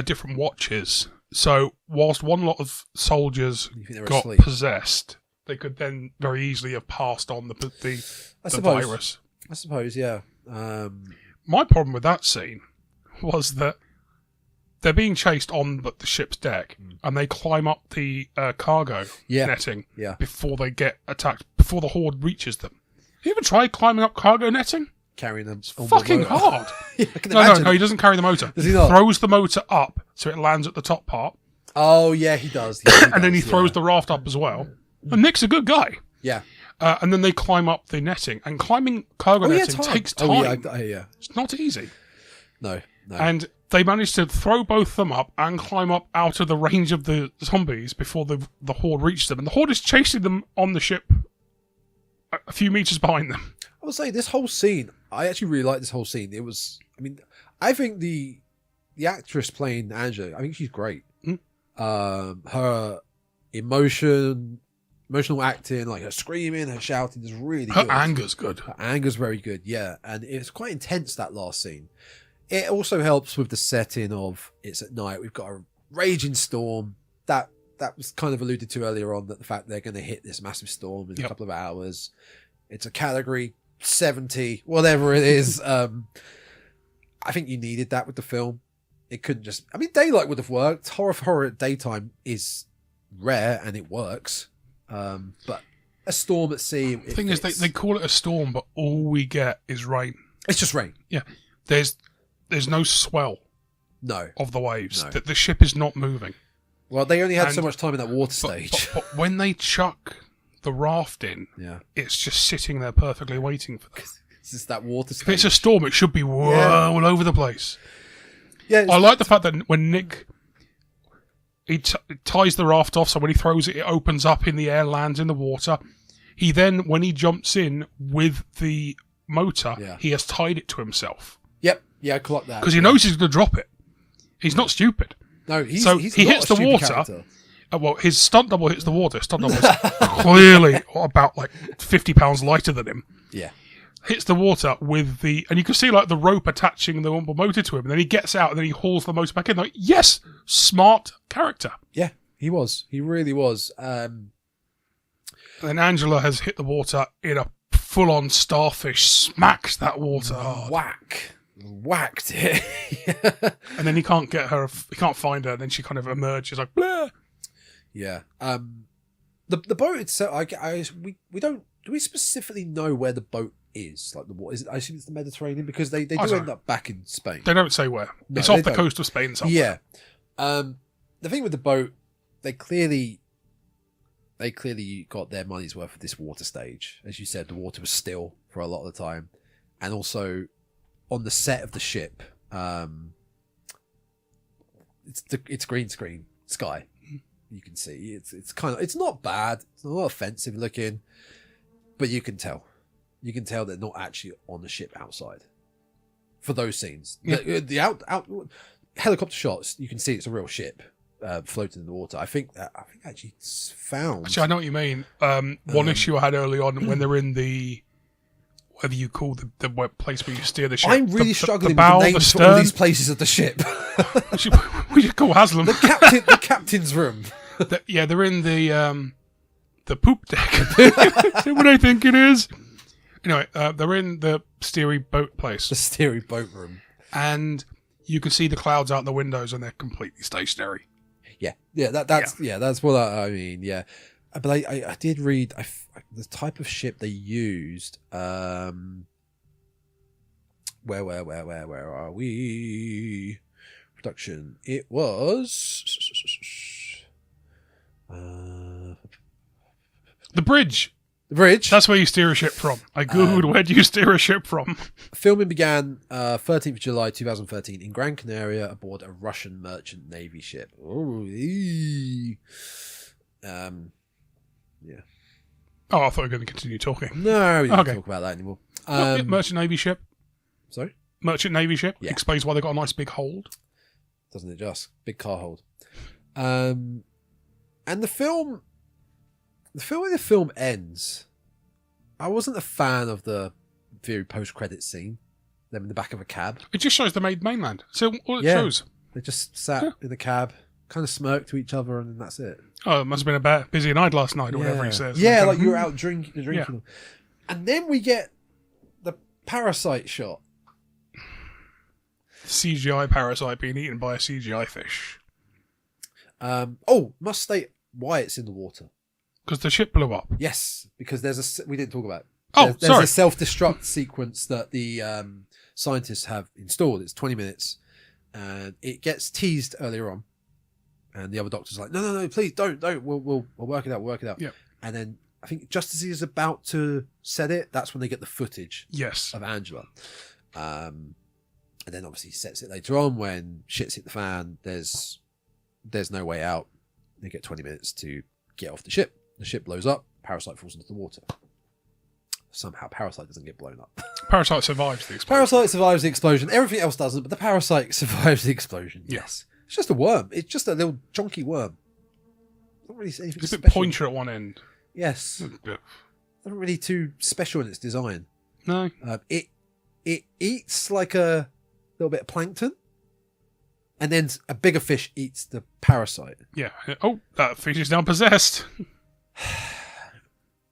different watches. So whilst one lot of soldiers got asleep? possessed, they could then very easily have passed on the virus. I suppose, yeah. My problem with that scene was that they're being chased on the ship's deck, and they climb up the cargo netting before they get attacked, before the horde reaches them. Have you ever tried climbing up cargo netting? Carrying them. It's fucking hard. Yeah, I can No, imagine. he doesn't carry the motor. Does he not? Throws the motor up so it lands at the top part. Oh, yeah, he does. And then he throws the raft up as well. And Nick's a good guy. Yeah. And then they climb up the netting. And climbing cargo netting takes time. Oh, yeah. It's not easy. No. And they managed to throw both of them up and climb up out of the range of the zombies before the horde reached them. And the horde is chasing them on the ship a few meters behind them. I would say this whole scene, I actually really like this whole scene. It was, I think the actress playing Angela, I think she's great. Her emotional acting, like her screaming, her shouting is really good. Her anger's good. Her anger's very good, yeah. And it's quite intense, that last scene. It also helps with the setting of it's at night. We've got a raging storm. That was kind of alluded to earlier on, that the fact they're going to hit this massive storm in a couple of hours. It's a category 70, whatever it is. I think you needed that with the film. It couldn't just... daylight would have worked. Horror at daytime is rare and it works. But a storm at sea... The thing is, they call it a storm, but all we get is rain. It's just rain. Yeah. There's no swell of the waves. No. The ship is not moving. Well, they only had so much time in that water stage. But when they chuck the raft in, it's just sitting there perfectly waiting for them. It's just that water stage. If it's a storm, it should be all over the place. Yeah, I like the fact that when Nick he ties the raft off, so when he throws it, it opens up in the air, lands in the water. He then, when he jumps in with the motor, he has tied it to himself. Yep, yeah, I clocked that. Because he knows he's going to drop it. He's not stupid. No, he not hits a the stupid water. character. Well, his stunt double hits the water. Stunt double is clearly about 50 pounds lighter than him. Yeah. Hits the water with and you can see the rope attaching the motor to him, and then he gets out and then he hauls the motor back in. Yes, smart character. Yeah, he was. He really was. And then Angela has hit the water in a full-on starfish, smacks that water hard. Whacked it. And then he can't get her, he can't find her, and then she kind of emerges like, blah. Yeah. The boat itself, do we specifically know where the boat is? I assume it's the Mediterranean, because they do end up back in Spain. They don't say where. No, it's off the coast of Spain somewhere. Yeah. The thing with the boat, they clearly got their money's worth of this water stage. As you said, the water was still for a lot of the time. And also on the set of the ship, it's green screen sky. You can see it's not bad. It's not offensive looking, but you can tell they're not actually on the ship outside for those scenes. Yeah. The out helicopter shots, you can see it's a real ship floating in the water. I think actually it's found. Actually, I know what you mean. One issue I had early on when they're in the, whatever you call the place where you steer the ship. I'm really struggling bow, with the names for all these places of the ship. We should call Haslam. The captain's room. They're in the poop deck. Is that what I think it is? Anyway, they're in the steery boat place. The steery boat room. And You can see the clouds out the windows and they're completely stationary. That's what I mean. Yeah, but I did read the type of ship they used. Where are we? Production. It was The bridge. the bridge. That's where you steer a ship from. I googled where do you steer a ship from. Filming began 13th of July 2013 in Gran Canaria aboard a Russian merchant navy ship. Yeah. Oh, I thought we were going to continue talking. No, we don't talk about that anymore. Merchant Navy ship. Sorry? Merchant Navy ship. Yeah. Explains why they got a nice big hold. Doesn't it just? Big car hold. And the film when the film ends, I wasn't a fan of the very post-credit scene. Them in the back of a cab. It just shows the mainland. So all it shows. They just sat in the cab, kind of smirked to each other, and then that's it. Oh, it must have been a busy night last night, or whatever he says. Yeah, like you were out drinking. Yeah. And then we get the parasite shot. CGI parasite being eaten by a CGI fish. Must state why it's in the water. Because the ship blew up. Yes, because we didn't talk about it. There's Sorry. a self-destruct sequence that the scientists have installed. It's 20 minutes, and it gets teased earlier on. And the other doctor's like, no, please don't. We'll work it out. Yeah. And then I think just as he is about to set it, that's when they get the footage Yes. of Angela. And then obviously he sets it later on when shit's hit the fan. There's no way out. They get 20 minutes to get off the ship. The ship blows up. Parasite falls into the water. Somehow Parasite doesn't get blown up. Parasite survives the explosion. Parasite survives the explosion. Everything else doesn't, but the Parasite survives the explosion. Yes. It's just a worm. It's just a little chunky worm. Not really anything It's a bit special. pointier at one end. Yes. Not really too special in its design. No. It eats like a little bit of plankton, and then a bigger fish eats the parasite. Yeah. Oh, that fish is now possessed.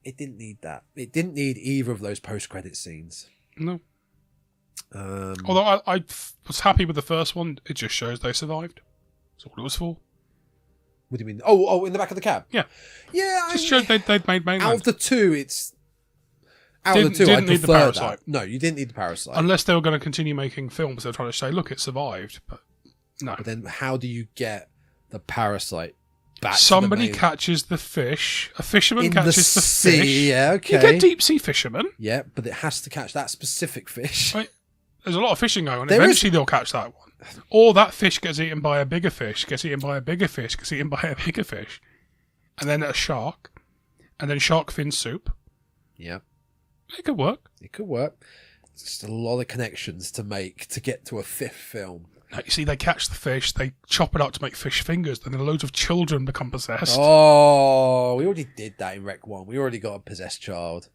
It didn't need that. It didn't need either of those post-credit scenes. No. Although I was happy with the first one. It just shows they survived. That's all it was for. What do you mean? Oh, in the back of the cab? Yeah. Yeah. Just showed they'd made mainland. Out of the two, I Didn't need the prefer parasite. that. No, you didn't need the parasite. Unless they were going to continue making films, they're trying to say, look, it survived. But no. But then how do you get the parasite back Somebody to the main... catches the fish. A fisherman in catches the sea, fish. Yeah, okay. You get deep sea fishermen. Yeah, but it has to catch that specific fish. Right. There's a lot of fishing going on. There Eventually they'll catch that one. Or that fish gets eaten by a bigger fish, gets eaten by a bigger fish, gets eaten by a bigger fish. And then a shark. And then shark fin soup. Yeah. It could work. It could work. It's just a lot of connections to make to get to a fifth film. Now, you see, they catch the fish, they chop it up to make fish fingers, then loads of children become possessed. Oh, we already did that in Rec 1. We already got a possessed child.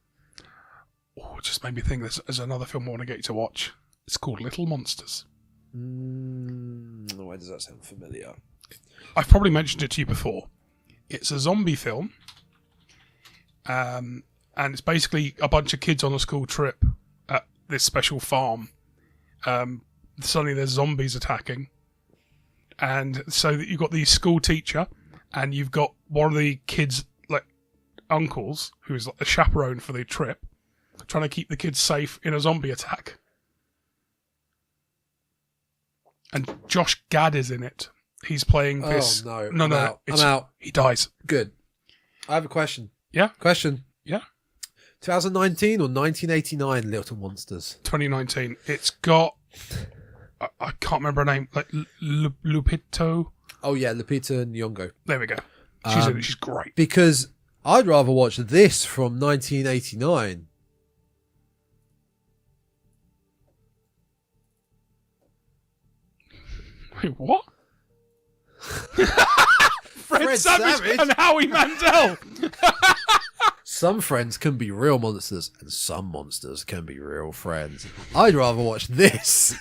Oh, it just made me think there's another film I want to get you to watch. It's called Little Monsters. Why does that sound familiar? I've probably mentioned it to you before. It's a zombie film. And it's basically a bunch of kids on a school trip at this special farm. Suddenly there's zombies attacking. And so that you've got the school teacher and you've got one of the kids' like uncles, who's like the chaperone for the trip, trying to keep the kids safe in a zombie attack. And Josh Gad is in it. He's playing this. Oh, No, I'm out. I'm out. He dies. Good. I have a question. Yeah? Question. Yeah. 2019 or 1989 Little Monsters? 2019. It's got... I can't remember her name. Like Lupito. Oh, yeah. Lupita Nyong'o. There we go. She's in it. She's great. Because I'd rather watch this from 1989. Wait, what? Fred Savage and Howie Mandel. Some friends can be real monsters, and some monsters can be real friends. I'd rather watch this.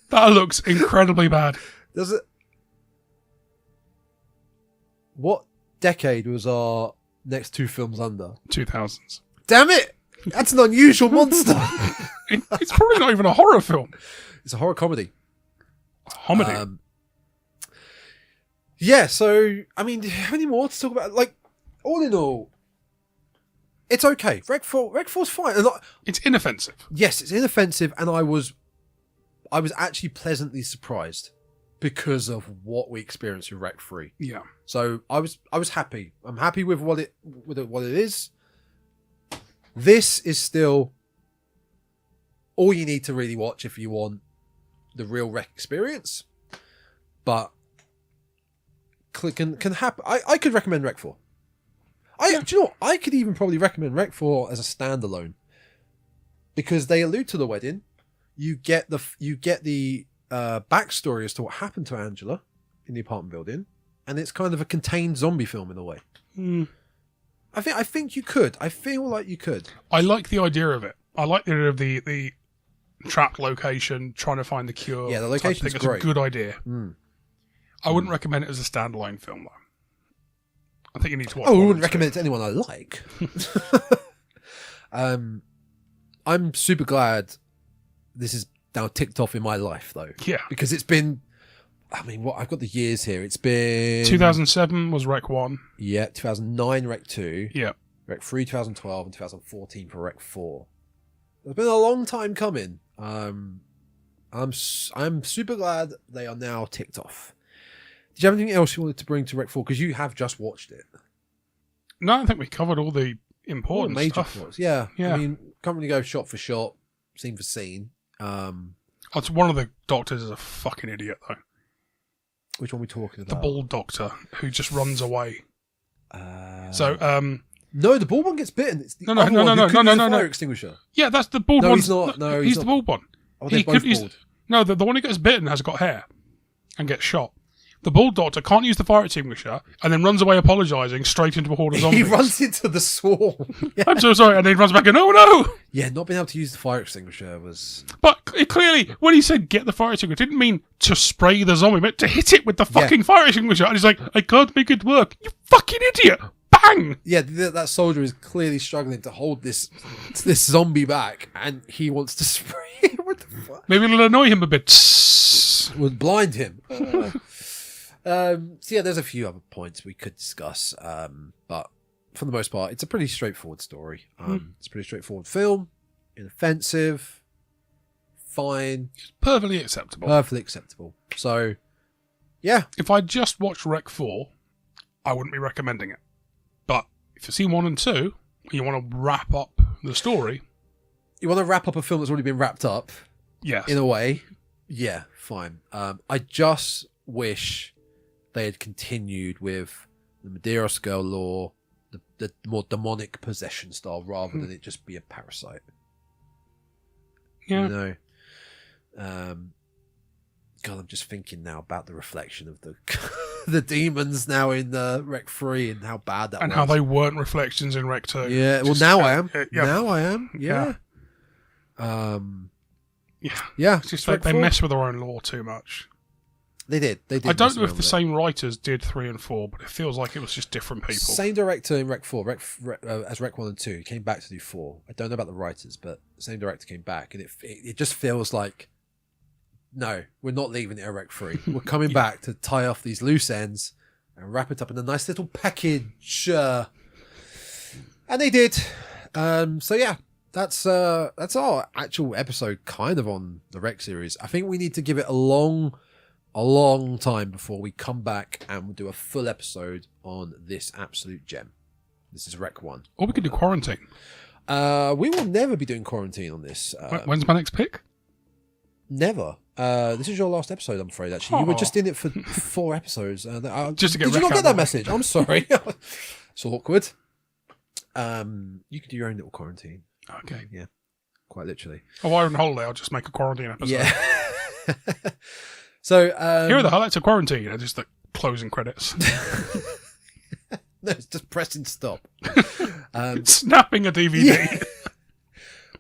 That looks incredibly bad. Does it? What decade was our next two films under? 2000s. Damn it! That's an unusual monster. It's probably not even a horror film. It's a horror comedy. Hominy. Yeah, so, I mean, do you have any more to talk about? Like, all in all, it's okay. REC4's fine. It's inoffensive. Yes, it's inoffensive, and I was actually pleasantly surprised because of what we experienced with REC3. Yeah. So I was happy. I'm happy with what it is. This is still all you need to really watch if you want the real REC experience. But can happen. I could recommend REC4. Do you know what? I could even probably recommend REC4 as a standalone because they allude to the wedding. You get the backstory as to what happened to Angela in the apartment building, and it's kind of a contained zombie film in a way. I think you could. I feel like you could. I like the idea of it. I like the idea of the trapped location, trying to find the cure. Yeah, the location's great. It's a good idea. I wouldn't recommend it as a standalone film, though. I think you need to watch it. I wouldn't recommend it to anyone I like. I'm super glad this is now ticked off in my life, though. Yeah. Because it's been... I mean, I've got the years here. It's been... 2007 was REC1. Yeah, 2009 REC2. Yeah. REC3 2012 and 2014 for REC4. It's been a long time coming. I'm super glad they are now ticked off. Did you have anything else you wanted to bring to REC4? Because you have just watched it. No, I think we covered all the important major stuff. plots. Yeah. I mean, can't really go shot for shot, scene for scene. It's one of the doctors is a fucking idiot, though. Which one are we talking about? The bald doctor who just runs away. No, the bald one gets bitten. It's the no, fire extinguisher. Yeah, that's the bald one. No, he's not. No, he's the bald one. Oh, they're both bald. No, the one who gets bitten has got hair and gets shot. The bald doctor can't use the fire extinguisher and then runs away apologising straight into a horde of zombies. He runs into the swarm. Yeah. I'm so sorry. And then he runs back and, oh no! Yeah, not being able to use the fire extinguisher was... But clearly, when he said get the fire extinguisher, it didn't mean to spray the zombie, but to hit it with the fucking fire extinguisher. And he's like, I can't make it work. You fucking idiot! Bang! Yeah, that soldier is clearly struggling to hold this zombie back, and he wants to spray it. What the fuck? Maybe it'll annoy him a bit. Would blind him. So yeah, there's a few other points we could discuss, but for the most part, it's a pretty straightforward story. It's a pretty straightforward film, inoffensive, fine, perfectly acceptable. So, yeah, if I just watched REC4, I wouldn't be recommending it. But if you've seen 1 and 2, you want to wrap up the story. You want to wrap up a film that's already been wrapped up. Yes, in a way. Yeah, fine. I just wish they had continued with the Medeiros girl lore, the more demonic possession style, rather than it just be a parasite. Yeah. You know? God, I'm just thinking now about the reflection of the the demons now in REC3 and how bad that was. And how they weren't reflections in REC2. Yeah, well, now I am. Now I am. Yeah. Yeah. It's just like they mess with their own lore too much. They did. I don't know if the same writers did 3 and 4, but it feels like it was just different people. Same director in REC4, as REC1 and 2. He came back to do 4. I don't know about the writers, but the same director came back, and it just feels like, no, we're not leaving it at REC3. We're coming back to tie off these loose ends and wrap it up in a nice little package. And they did. So yeah, that's our actual episode, kind of on the REC series. I think we need to give it a long time before we come back and we'll do a full episode on this absolute gem. This is REC1. Or we could do Quarantine. We will never be doing Quarantine on this. When's my next pick? Never. This is your last episode, I'm afraid, actually. You were just in it for 4 episodes. Just to get did you not get that message? I'm sorry. It's awkward. You could do your own little Quarantine. Okay. Yeah. Quite literally. Oh, while I'm on holiday, I'll just make a Quarantine episode. Yeah. So here are the highlights of Quarantine. Just the closing credits. No, it's just pressing stop. Snapping a DVD.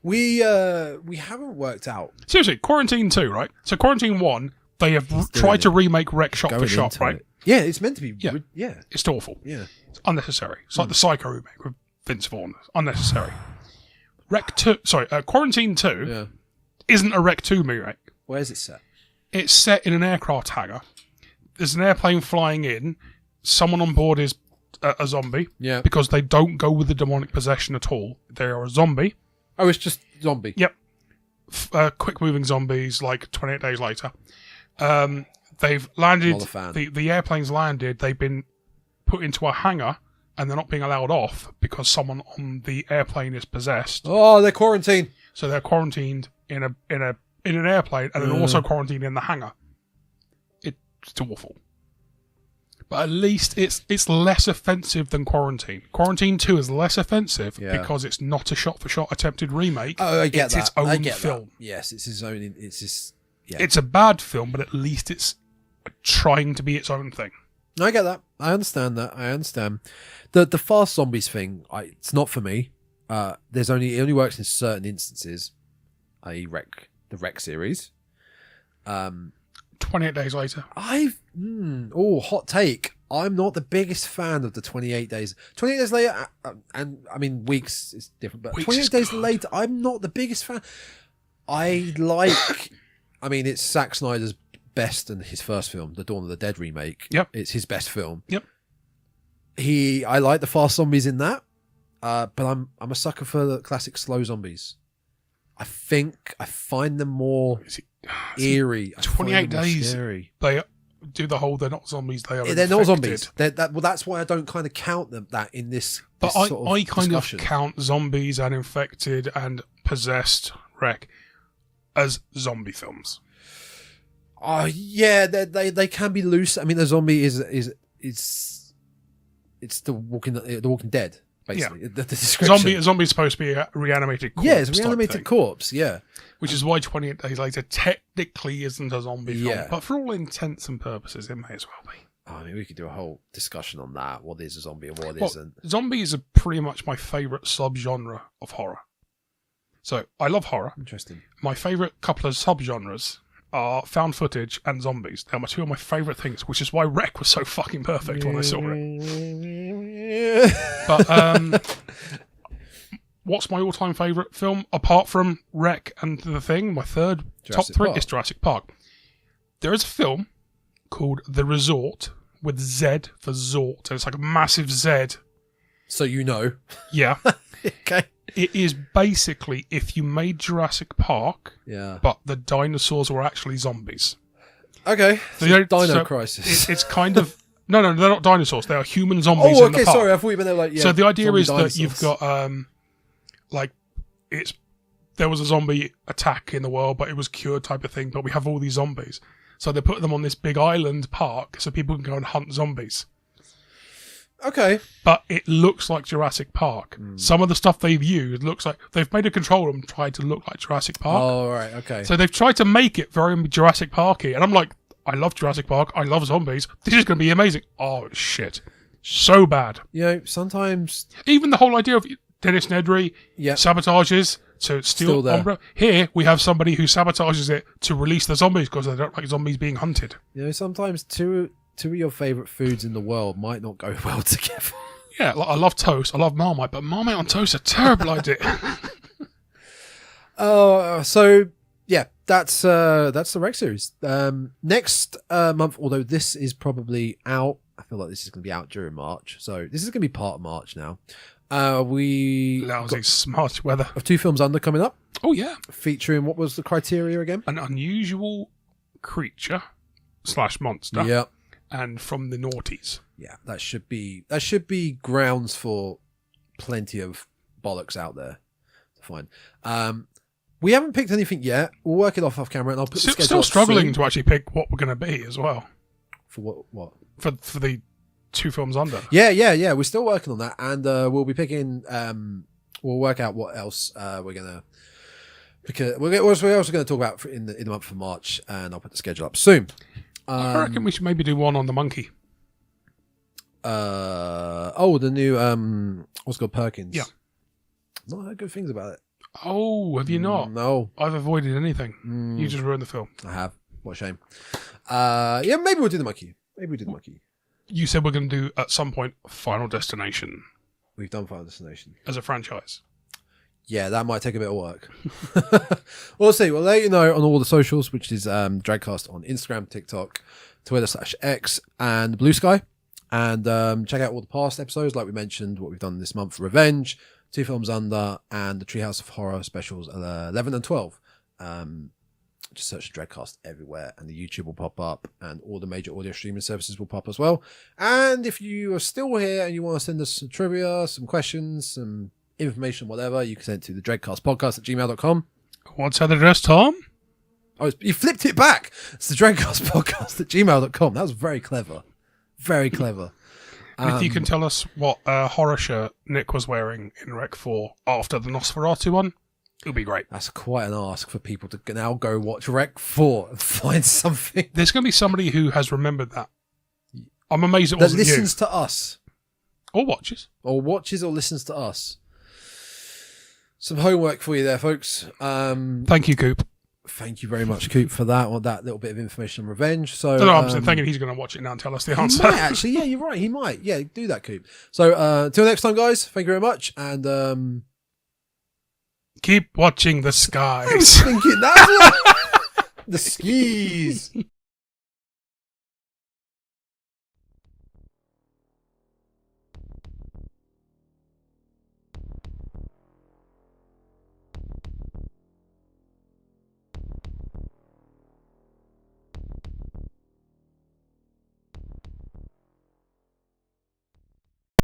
Yeah. We haven't worked out. Seriously, Quarantine 2, right? So Quarantine 1, they have tried to remake REC shot for shot, right? It. Yeah, it's meant to be. Yeah. It's awful. Yeah. It's unnecessary. It's like the Psycho remake with Vince Vaughn. Unnecessary. Quarantine 2 isn't a REC 2 remake. Where's it set? It's set in an aircraft hangar. There's an airplane flying in. Someone on board is a zombie. Yeah. Because they don't go with the demonic possession at all. They are a zombie. Oh, it's just zombie. Yep. Quick moving zombies, like 28 days later. They've landed. Not a fan. The airplane's landed. They've been put into a hangar, and they're not being allowed off because someone on the airplane is possessed. Oh, they're quarantined. So they're quarantined in an airplane, and then also quarantined in the hangar. It's awful. But at least it's less offensive than Quarantine. Quarantine 2 is less offensive because it's not a shot-for-shot attempted remake. Oh, I get it's that. Its own I get film. That. Yes, it's his own. It's his. Yeah. It's a bad film, but at least it's trying to be its own thing. I get that. I understand that. I understand. The fast zombies thing. It's not for me. It only works in certain instances, i.e., the REC series. 28 days later. Hot take. I'm not the biggest fan of the 28 days. 28 days later, and I mean, weeks is different, but 28 days later, I'm not the biggest fan. It's Zack Snyder's best and his first film, the Dawn of the Dead remake. Yep. It's his best film. Yep. I like the fast zombies in that, but I'm a sucker for the classic slow zombies. I think I find them more eerie. 28 days. Scary. They do the whole. They're not zombies. They're not zombies. That's why I don't kind of count them that in this. But I kind discussion. Of count zombies and infected and possessed REC as zombie films. Yeah, they can be loose. I mean, the zombie is it's the Walking Dead. Basically, the description. Zombie is supposed to be a reanimated corpse. Yeah, it's a reanimated corpse, yeah. Which is why 28 Days Later technically isn't a zombie film. But for all intents and purposes, it may as well be. I mean, we could do a whole discussion on that. What is a zombie and what isn't. Zombies are pretty much my favourite subgenre of horror. So, I love horror. Interesting. My favourite couple of subgenres are found footage and zombies. They're two of my favourite things, which is why REC was so fucking perfect when I saw it. But what's my all-time favourite film apart from REC and The Thing? My third top three is Jurassic Park. There is a film called The Resort with Z for Zort. It's like a massive Z. So you know. Yeah. Okay. It is basically if you made Jurassic Park, but the dinosaurs were actually zombies. Okay. So Dino Crisis. It's kind of... No, they're not dinosaurs. They are human zombies in the park. Sorry. I thought you meant they were like... Yeah, so the idea is dinosaurs. that you've got... there was a zombie attack in the world, but it was cured type of thing, but we have all these zombies. So they put them on this big island park so people can go and hunt zombies. Okay. But it looks like Jurassic Park. Some of the stuff they've used looks like... They've made a control room try to look like Jurassic Park. Oh, right, okay. So they've tried to make it very Jurassic Parky. And I'm like, I love Jurassic Park. I love zombies. This is going to be amazing. Oh, shit. So bad. You know, sometimes... Even the whole idea of Dennis Nedry sabotages to steal Umbra. Here, we have somebody who sabotages it to release the zombies because they don't like zombies being hunted. You know, sometimes two of your favourite foods in the world might not go well together. Yeah, like I love toast, I love Marmite, but Marmite on toast is a terrible idea. So yeah, that's the REC series. Next month, although this is probably out, I feel like this is going to be out during March, so this is going to be part of March now. We lousy smart weather of 2 films under coming up. Oh yeah, featuring what was the criteria again? An unusual creature / monster. Yeah. And From the Naughties. Yeah, that should be grounds for plenty of bollocks out there to find. We haven't picked anything yet. We'll work it off camera, and I'll put the schedule. Still struggling to actually pick what we're going to be as well. For what? For the 2 films under. Yeah. We're still working on that, and we'll be picking. We'll work out what else we're gonna. Because we're also going to talk about in the month of March, and I'll put the schedule up soon. I reckon we should maybe do one on the monkey. The new Oscar Perkins. Yeah. Not heard good things about it. Oh, have you not? No. I've avoided anything. You just ruined the film. I have. What a shame. Yeah, maybe we'll do the monkey. You said we're going to do, at some point, Final Destination. We've done Final Destination. As a franchise. Yeah, that might take a bit of work. We'll see. We'll let you know on all the socials, which is Dreadcast on Instagram, TikTok, Twitter/X, and Blue Sky. And check out all the past episodes, like we mentioned, what we've done this month for Revenge, 2 Films Under, and the Treehouse of Horror specials 11 and 12. Just search Dreadcast everywhere, and the YouTube will pop up, and all the major audio streaming services will pop as well. And if you are still here and you want to send us some trivia, some questions, some information, whatever, you can send it to the thedreadcastpodcast@gmail.com. What's that address, Tom? Oh, you flipped it back. It's the thedreadcastpodcast@gmail.com. That was very clever. Very clever. And if you can tell us what horror shirt Nick was wearing in REC4 after the Nosferatu one, it'll be great. That's quite an ask for people to now go watch REC4 and find something. There's going to be somebody who has remembered that. I'm amazed it that wasn't listens you. to us. Or watches. Or watches or listens to us. Some homework for you there, folks. Thank you, Coop. Thank you very much, Coop, for that, or that little bit of information on Revenge. So, No, I'm thinking he's going to watch it now and tell us the answer. He might, actually. Yeah, you're right. He might. Yeah, do that, Coop. So, till next time, guys. Thank you very much. And keep watching the skies. I was thinking that. The skis.